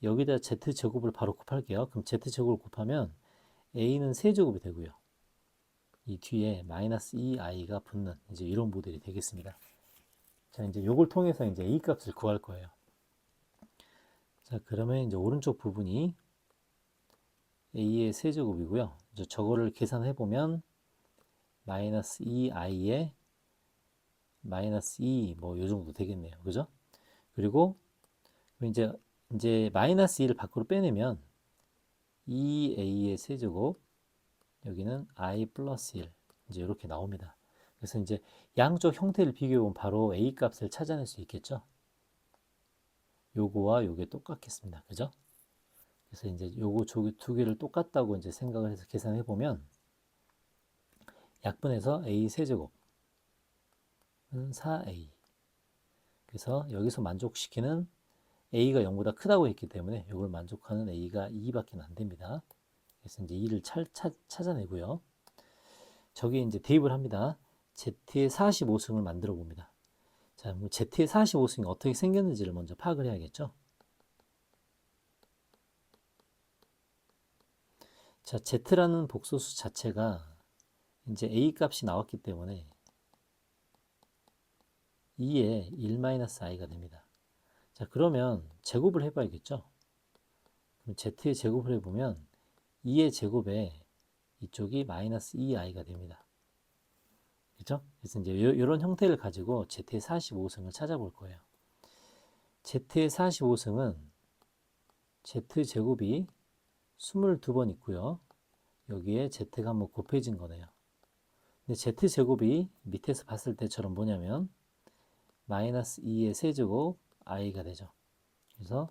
여기다 z 제곱을 바로 곱할게요. 그럼 z 제곱을 곱하면 a는 세제곱이 되고요. 이 뒤에 마이너스 2i가 붙는 이제 이런 모델이 되겠습니다. 자, 이제 요걸 통해서 이제 a 값을 구할 거예요. 자, 그러면 이제 오른쪽 부분이 a의 세제곱이고요. 이제 저거를 계산해 보면 마이너스 2i에 마이너스 2 뭐 요 정도 되겠네요. 그죠? 그리고 이제 마이너스 2를 밖으로 빼내면 2a의 세제곱 여기는 i 플러스 1 이제 이렇게 나옵니다. 그래서 이제 양쪽 형태를 비교해 보면 바로 a 값을 찾아낼 수 있겠죠. 요거와 요게 똑같겠습니다. 그죠? 그래서 이제 요거 두 개를 똑같다고 이제 생각을 해서 계산해 보면 약분해서 a 세제곱은 4a. 그래서 여기서 만족시키는 a가 0보다 크다고 했기 때문에 이걸 만족하는 a가 2밖에 안 됩니다. 그래서 이제 2를 찾아내고요. 저기 이제 대입을 합니다. z의 45승을 만들어 봅니다. 자, 뭐 z의 45승이 어떻게 생겼는지를 먼저 파악을 해야겠죠. 자, z라는 복소수 자체가 이제 a 값이 나왔기 때문에 2에 1-i가 됩니다. 자, 그러면 제곱을 해봐야겠죠. 그럼 z의 제곱을 해보면 2의 제곱에 이쪽이 마이너스 2i가 됩니다. 그렇죠? 그래서 이제 이런 형태를 가지고 z의 45승을 찾아볼 거예요. z의 45승은 z 제곱이 22번 있고요. 여기에 z가 한번 곱해진 거네요. 근데 z 제곱이 밑에서 봤을 때처럼 뭐냐면 마이너스 2의 세제곱 i가 되죠. 그래서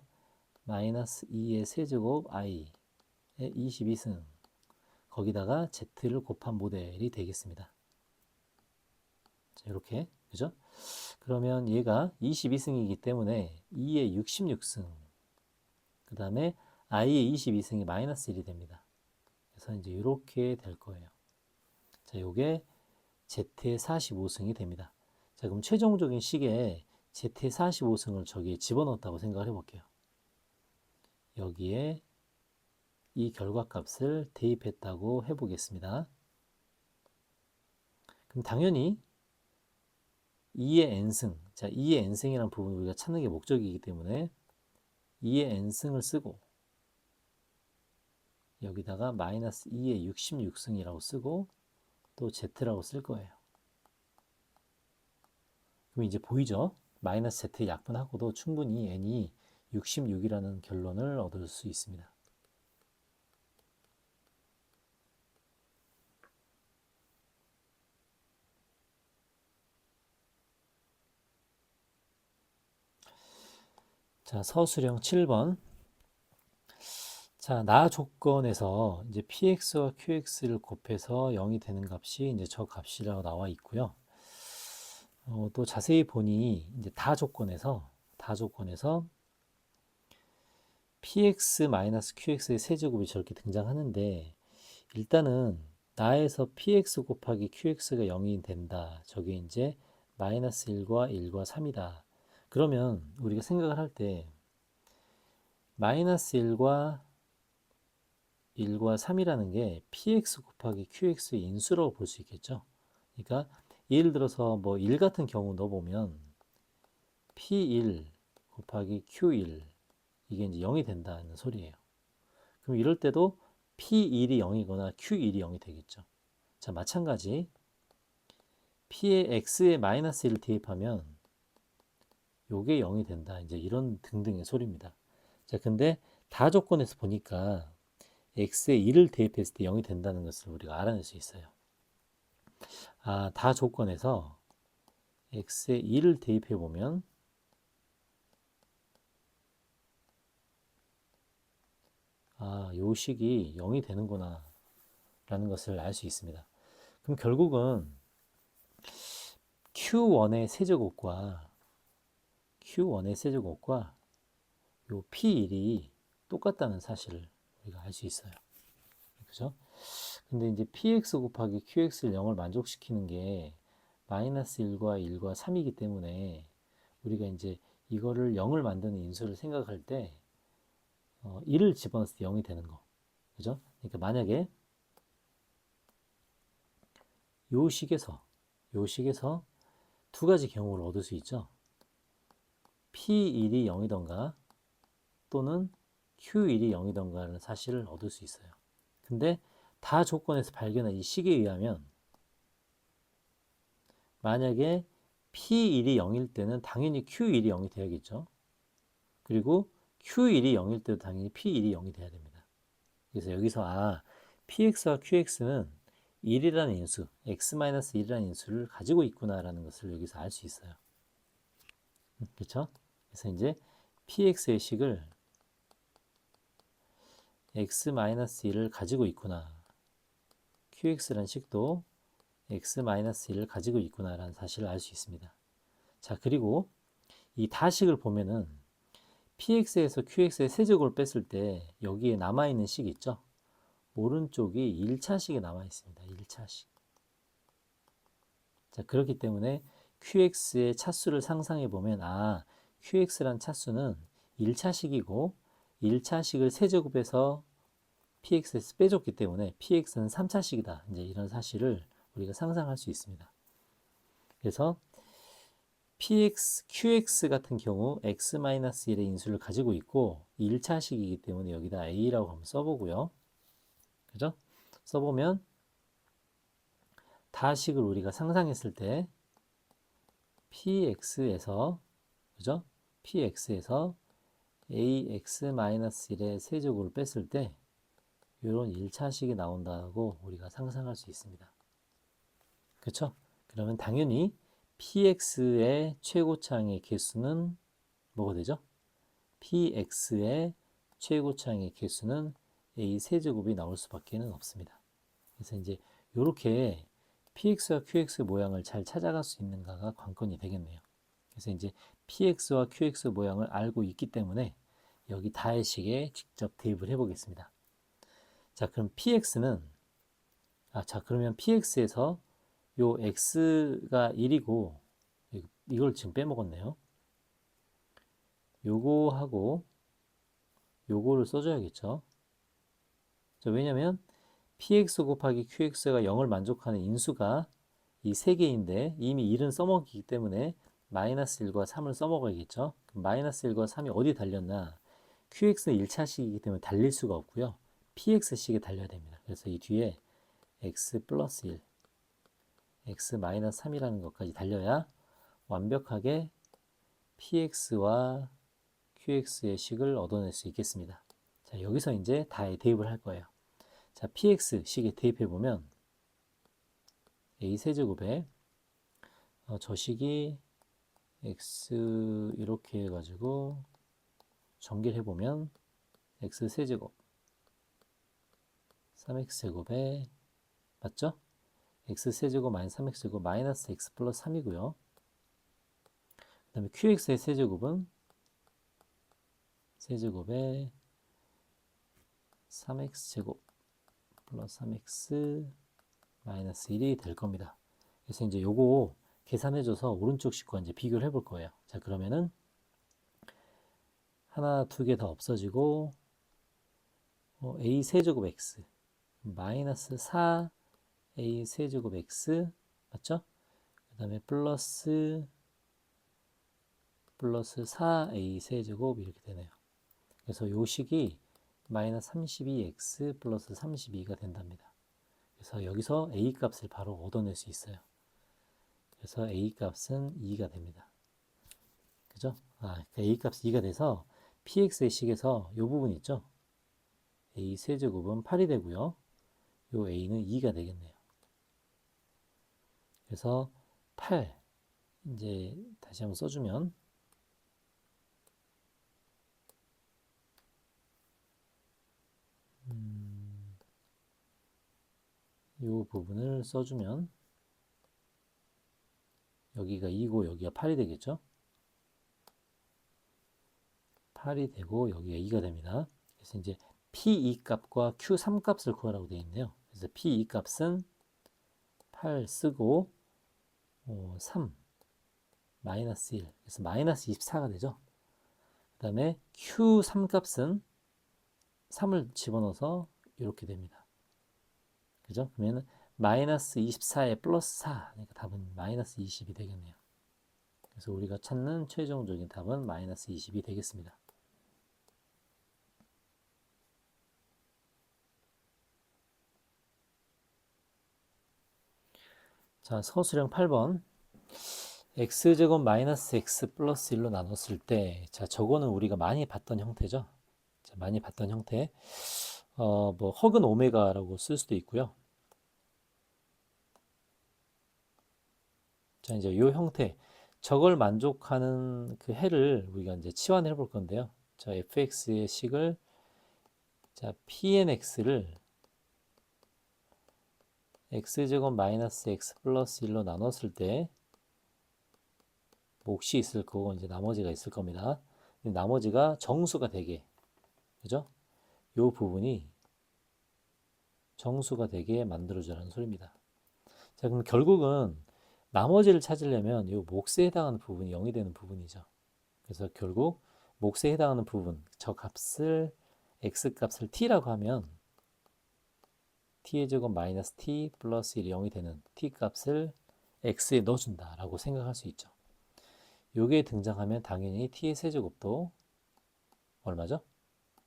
마이너스 2의 세제곱 i의 22승 거기다가 z를 곱한 모델이 되겠습니다. 자, 이렇게 그죠? 그러면 얘가 22승이기 때문에 2의 66승 그 다음에 i의 22승이 마이너스 1이 됩니다. 그래서 이제 이렇게 될 거예요. 자, 요게 z의 45승이 됩니다. 자, 그럼 최종적인 식에 z의 45승을 저기에 집어넣었다고 생각을 해볼게요. 여기에 이 결과값을 대입했다고 해보겠습니다. 그럼 당연히 2의 n승, 자 2의 n승이라는 부분을 우리가 찾는 게 목적이기 때문에 2의 n승을 쓰고 여기다가 마이너스 2의 66승이라고 쓰고 또 z라고 쓸 거예요. 그럼 이제 보이죠? 마이너스 z 약분하고도 충분히 n이 66이라는 결론을 얻을 수 있습니다. 자, 서술형 7번. 자, 나 조건에서 이제 px와 qx를 곱해서 0이 되는 값이 이제 저 값이라고 나와 있고요. 또 자세히 보니 이제 다 조건에서 px-qx의 세제곱이 저렇게 등장하는데 일단은 나에서 px 곱하기 qx가 0이 된다. 저게 이제 마이너스 1과 1과 3이다. 그러면 우리가 생각을 할 때 마이너스 1과 3이라는 게 px 곱하기 qx의 인수라고 볼 수 있겠죠. 그러니까 예를 들어서 뭐 1 같은 경우 넣어보면 p1 곱하기 q1 이게 이제 0이 된다는 소리예요. 그럼 이럴 때도 p1이 0이거나 q1이 0이 되겠죠. 자, 마찬가지 p의 x에 마이너스 1을 대입하면 요게 0이 된다. 이제 이런 등등의 소리입니다. 자, 근데 다 조건에서 보니까 x에 1을 대입했을 때 0이 된다는 것을 우리가 알아낼 수 있어요. 아, 다 조건에서 x에 1을 대입해 보면 아, 요 식이 0이 되는구나 라는 것을 알 수 있습니다. 그럼 결국은 Q1의 세제곱과 요 P1이 똑같다는 사실을 우리가 알 수 있어요. 그죠? 근데 이제 PX 곱하기 QX를 0을 만족시키는 게 마이너스 1과 1과 3이기 때문에 우리가 이제 이거를 0을 만드는 인수를 생각할 때 1을 집어넣었을 때 0이 되는 거. 그죠? 그러니까 만약에 요 식에서 두 가지 경우를 얻을 수 있죠. P1이 0이던가 또는 Q1이 0이던가라는 사실을 얻을 수 있어요. 근데 다 조건에서 발견한 이 식에 의하면 만약에 P1이 0일 때는 당연히 Q1이 0이 되어야겠죠. 그리고 Q1이 0일 때도 당연히 P1이 0이 돼야 됩니다. 그래서 여기서 PX와 QX는 1이라는 인수, X-1이라는 인수를 가지고 있구나라는 것을 여기서 알 수 있어요. 그렇죠? 그래서 이제 PX의 식을 X-1을 가지고 있구나. QX라는 식도 X-1을 가지고 있구나라는 사실을 알 수 있습니다. 자, 그리고 이 다식을 보면은 PX에서 QX의 세제곱을 뺐을 때 여기에 남아있는 식 있죠? 오른쪽이 1차식이 남아있습니다. 1차식. 자, 그렇기 때문에 QX의 차수를 상상해 보면 QX란 차수는 1차식이고 1차식을 세제곱해서 PX에서 빼줬기 때문에 PX는 3차식이다. 이제 이런 사실을 우리가 상상할 수 있습니다. 그래서 QX 같은 경우 X-1의 인수를 가지고 있고 1차식이기 때문에 여기다 A라고 한번 써보고요. 그죠? 써보면 다식을 우리가 상상했을 때 PX에서 그죠? PX에서 AX-1의 세제곱을 뺐을 때 이런 1차식이 나온다고 우리가 상상할 수 있습니다. 그렇죠? 그러면 당연히 PX의 최고차항의 개수는 뭐가 되죠? PX의 최고차항의 개수는 A 세제곱이 나올 수밖에 없습니다. 그래서 이제 이렇게 PX와 QX 모양을 잘 찾아갈 수 있는가가 관건이 되겠네요. 그래서 이제 PX와 QX 모양을 알고 있기 때문에 여기 다의식에 직접 대입을 해 보겠습니다. 자, 그럼 px는 그러면 px에서 요 x가 1이고 이걸 지금 빼먹었네요. 요거하고 요거를 써줘야겠죠. 자, 왜냐면 px 곱하기 qx가 0을 만족하는 인수가 이 세 개인데 이미 1은 써먹기 때문에 마이너스 1과 3을 써먹어야겠죠. 그럼 마이너스 1과 3이 어디 달렸나? qx는 1차식이기 때문에 달릴 수가 없고요. px식에 달려야 됩니다. 그래서 이 뒤에 x 플러스 1, x 마이너스 3이라는 것까지 달려야 완벽하게 px와 qx의 식을 얻어낼 수 있겠습니다. 자, 여기서 이제 다 대입을 할 거예요. 자, px 식에 대입해 보면 a 세제곱에 저 식이 x 이렇게 해가지고 전개를 해보면 x 세제곱 3x 제곱에 맞죠? x 세제곱 마이너스 3x 제곱 마이너스 x 플러스 3이고요. 그 다음에 qx의 세제곱은 세제곱에 3x 제곱 플러스 3x 마이너스 1이 될 겁니다. 그래서 이제 요거 계산해줘서 오른쪽 식과 이제 비교를 해볼 거예요. 자, 그러면은 하나, 두 개 다 없어지고 a 세제곱 x 마이너스 4a 세제곱 x 맞죠? 그 다음에 플러스 4a 세제곱 이렇게 되네요. 그래서 요 식이 마이너스 32x 플러스 32가 된답니다. 그래서 여기서 a 값을 바로 얻어낼 수 있어요. 그래서 a 값은 2가 됩니다. 그죠? a 값이 2가 돼서 px의 식에서 요 부분 있죠? a 세제곱은 8이 되고요. 요 a는 2가 되겠네요. 그래서 8 이제 다시 한번 써주면 요 부분을 써주면 여기가 2고 여기가 8이 되겠죠? 8이 되고 여기가 2가 됩니다. 그래서 이제 P2 값과 Q3 값을 구하라고 되어 있네요. 그래서 P2 값은 8 쓰고 3 마이너스 1 그래서 마이너스 24가 되죠. 그 다음에 Q3 값은 3을 집어넣어서 이렇게 됩니다. 그죠? 그러면 마이너스 24에 플러스 4 그러니까 답은 마이너스 20이 되겠네요. 그래서 우리가 찾는 최종적인 답은 마이너스 20이 되겠습니다. 자, 서술형 8번 x제곱 마이너스 x 플러스 1로 나눴을 때, 자, 저거는 우리가 많이 봤던 형태죠. 자, 많이 봤던 형태. 뭐 허근 오메가라고 쓸 수도 있고요. 자, 이제 요 형태, 저걸 만족하는 그 해를 우리가 이제 치환해 볼 건데요. 자, fx의 식을 자, pnx를 x제곱 마이너스 x 플러스 1로 나눴을 때 몫이 있을 거고 이제 나머지가 있을 겁니다. 나머지가 정수가 되게, 그죠? 요 부분이 정수가 되게 만들어주라는 소리입니다. 자, 그럼 결국은 나머지를 찾으려면 요 몫에 해당하는 부분이 0이 되는 부분이죠. 그래서 결국 몫에 해당하는 부분, 저 값을 x 값을 t라고 하면 t의 제곱 마이너스 t 플러스 1이 0이 되는 t 값을 x에 넣어준다라고 생각할 수 있죠. 요게 등장하면 당연히 t의 세제곱도 얼마죠?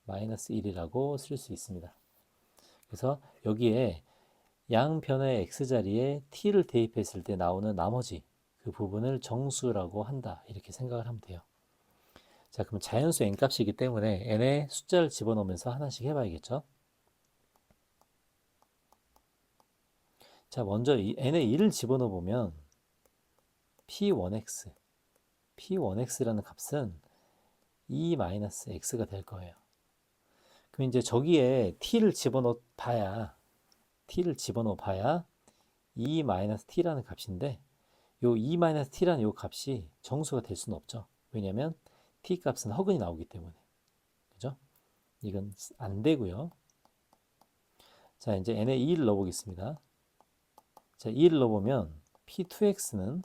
마이너스 1이라고 쓸 수 있습니다. 그래서 여기에 양변의 x자리에 t를 대입했을 때 나오는 나머지 그 부분을 정수라고 한다. 이렇게 생각을 하면 돼요. 자, 그럼 자연수 n값이기 때문에 n에 숫자를 집어넣으면서 하나씩 해봐야겠죠. 자, 먼저 n에 1을 집어넣어 보면 p1x라는 값은 2-x가 될 거예요. 그럼 이제 저기에 t를 집어넣어 봐야 2-t라는 값인데 요 2-t라는 요 값이 정수가 될 수는 없죠. 왜냐하면 t 값은 허근이 나오기 때문에. 이건 안 되고요. 자, 이제 n에 2를 넣어보겠습니다. 자, 2를 넣어보면 p2x는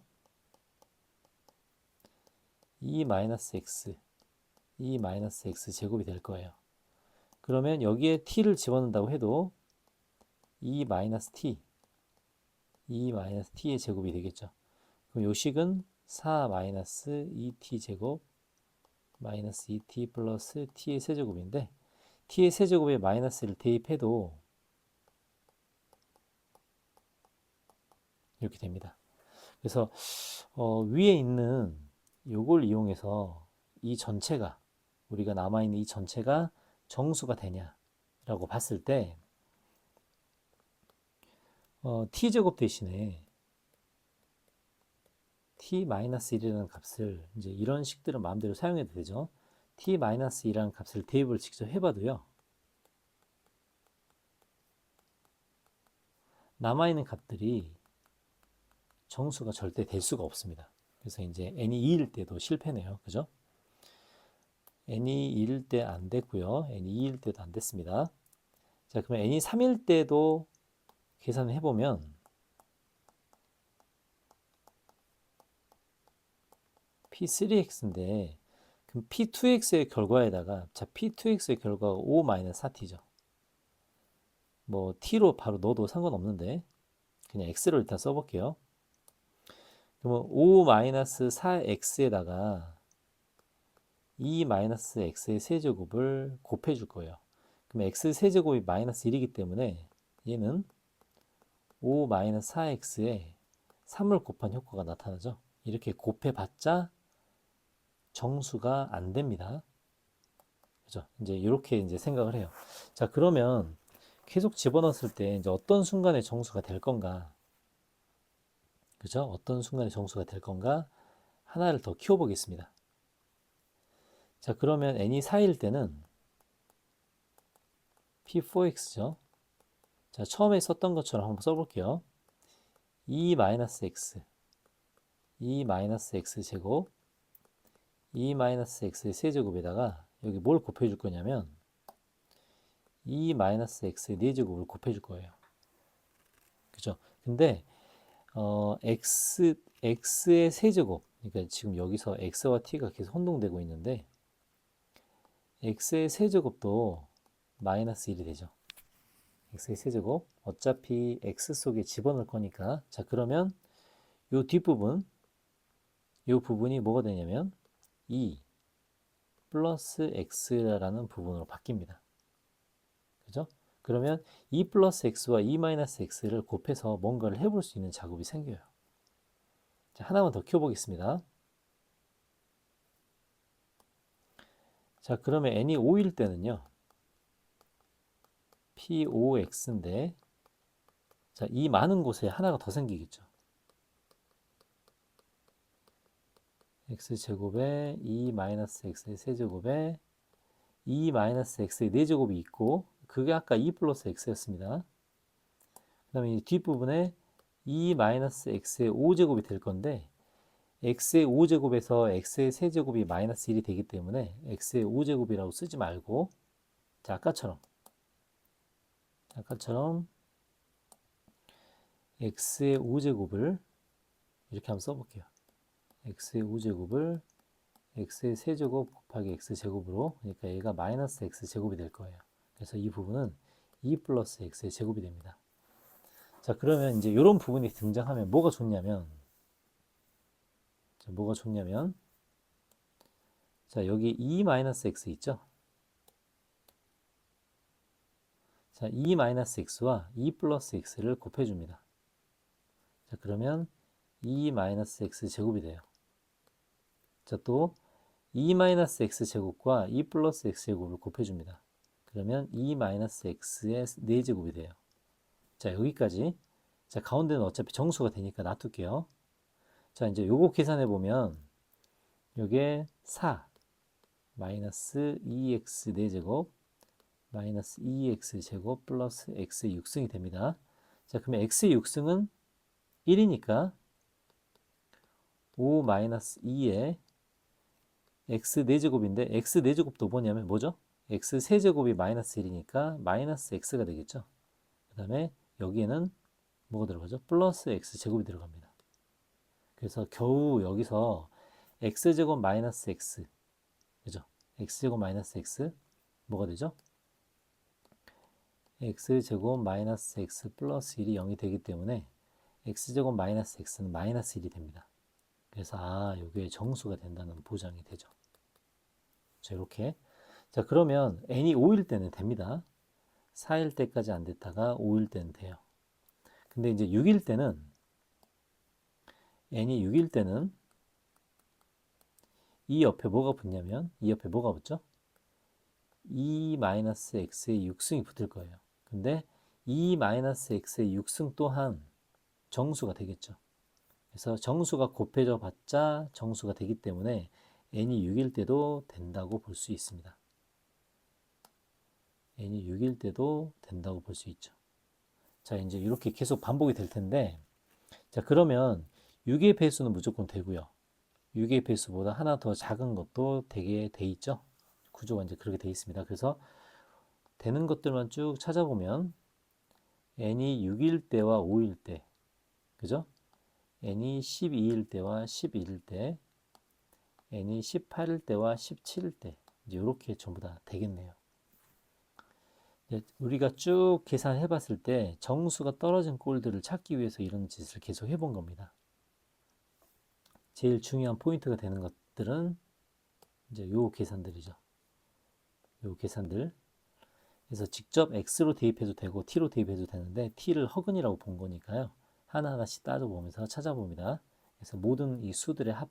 2-x, 2-x 제곱이 될 거예요. 그러면 여기에 t를 집어넣는다고 해도 2-t, 2-t의 제곱이 되겠죠. 그럼 요 식은 4-2t 제곱 마이너스 2t 플러스 t의 세제곱인데 t의 세제곱에 마이너스를 대입해도 이렇게 됩니다. 그래서 위에 있는 요걸 이용해서 이 전체가 우리가 남아있는 이 전체가 정수가 되냐라고 봤을 때 t제곱 대신에 t-1이라는 값을 이제 이런 식들은 마음대로 사용해도 되죠. t-1이라는 값을 대입을 직접 해봐도요. 남아있는 값들이 정수가 절대 될 수가 없습니다. 그래서 이제 n이 2일 때도 실패네요. 그죠? n이 2일 때 안 됐고요. n이 2일 때도 안 됐습니다. 자, 그러면 n이 3일 때도 계산을 해보면 p3x인데 그럼 p2x의 결과에다가 자 p2x의 결과가 5-4t죠. 뭐 t로 바로 넣어도 상관없는데 그냥 x로 일단 써볼게요. 그러면 5-4x에다가 2-x의 세제곱을 곱해줄 거예요. 그럼 x 세제곱이 마이너스 1이기 때문에 얘는 5-4x에 3을 곱한 효과가 나타나죠. 이렇게 곱해봤자 정수가 안 됩니다. 그죠? 이제 이렇게 이제 생각을 해요. 자, 그러면 계속 집어넣었을 때 이제 어떤 순간에 정수가 될 건가? 그죠? 어떤 순간에 정수가 될 건가? 하나를 더 키워보겠습니다. 자, 그러면 n이 4일 때는 p4x죠. 자, 처음에 썼던 것처럼 한번 써볼게요. 2-x, 2-x 제곱, 2-x의 세제곱에다가 여기 뭘 곱해줄 거냐면 2-x의 4제곱을 곱해줄 거예요. 그죠? 근데 x의 세제곱, 그러니까 지금 여기서 x와 t가 계속 혼동되고 있는데 x의 세제곱도 마이너스 1이 되죠. x의 세제곱, 어차피 x 속에 집어넣을 거니까. 자, 그러면 요 뒷부분, 요 부분이 뭐가 되냐면 2 플러스 x라는 부분으로 바뀝니다. 그죠? 그러면 2 플러스 x와 2 마이너스 x를 곱해서 뭔가를 해볼 수 있는 작업이 생겨요. 자, 하나만 더 키워보겠습니다. 자, 그러면 n이 5일 때는요. p5x인데 자, 이 많은 곳에 하나가 더 생기겠죠. x제곱에 2-x의 세제곱에 2-x의 4제곱이 있고 그게 아까 2 플러스 x였습니다. 그 다음에 이 뒷부분에 2-x의 5제곱이 될 건데 x의 5제곱에서 x의 세제곱이 마이너스 1이 되기 때문에 x의 5제곱이라고 쓰지 말고 자, 아까처럼 x의 5제곱을 이렇게 한번 써볼게요. x의 5제곱을 x의 세제곱 곱하기 x제곱으로 그러니까 얘가 마이너스 x제곱이 될 거예요. 그래서 이 부분은 2 플러스 x의 제곱이 됩니다. 자, 그러면 이제 이런 부분이 등장하면 뭐가 좋냐면 자, 여기 2 마이너스 x 있죠? 자, 2 마이너스 x와 2 플러스 x를 곱해줍니다. 자, 그러면 2 마이너스 x 제곱이 돼요. 자, 또 2 마이너스 x 제곱과 2 플러스 x 제곱을 곱해줍니다. 그러면 2 마이너스 x의 4제곱이 돼요. 자, 여기까지. 자, 가운데는 어차피 정수가 되니까 놔둘게요. 자, 이제 요거 계산해 보면 요게 4 마이너스 2x 4제곱 마이너스 2x 제곱 플러스 x의 6승이 됩니다. 자, 그러면 x의 6승은 1이니까 5 마이너스 2에 x 4제곱인데 x 4제곱도 뭐냐면 뭐죠? x 세제곱이 마이너스 1이니까 마이너스 x가 되겠죠. 그 다음에 여기에는 뭐가 들어가죠? 플러스 x 제곱이 들어갑니다. 그래서 겨우 여기서 x제곱 마이너스 x, 그죠? x제곱 마이너스 x 뭐가 되죠? x제곱 마이너스 x 플러스 1이 0이 되기 때문에 x제곱 마이너스 x는 마이너스 1이 됩니다. 그래서 여기에 정수가 된다는 보장이 되죠. 자, 이렇게. 자, 그러면 n이 5일 때는 됩니다. 4일 때까지 안 됐다가 5일 때는 돼요. 근데 이제 6일 때는 n이 6일 때는 이 옆에 뭐가 붙냐면 이 옆에 뭐가 붙죠? 2-x의 6승이 붙을 거예요. 근데 2-x의 6승 또한 정수가 되겠죠. 그래서 정수가 곱해져 봤자 정수가 되기 때문에 n이 6일 때도 된다고 볼 수 있습니다. n이 6일 때도 된다고 볼 수 있죠. 자, 이제 이렇게 계속 반복이 될 텐데, 자, 그러면 6의 배수는 무조건 되고요. 6의 배수보다 하나 더 작은 것도 되게 돼 있죠. 구조가 이제 그렇게 돼 있습니다. 그래서 되는 것들만 쭉 찾아보면 n이 6일 때와 5일 때, 그죠? n이 12일 때와 11일 때, n이 18일 때와 17일 때, 이제 이렇게 전부 다 되겠네요. 우리가 쭉 계산해 봤을 때 정수가 떨어진 꼴들을 찾기 위해서 이런 짓을 계속 해본 겁니다. 제일 중요한 포인트가 되는 것들은 이제 요 계산들이죠. 요 계산들. 그래서 직접 x로 대입해도 되고 t로 대입해도 되는데 t를 허근이라고 본 거니까요. 하나하나씩 따져보면서 찾아봅니다. 그래서 모든 이 수들의 합,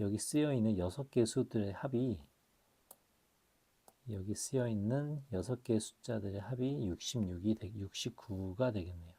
여기 쓰여 있는 6개의 수들의 합이 여기 쓰여 있는 6개의 숫자들의 합이 69가 되겠네요.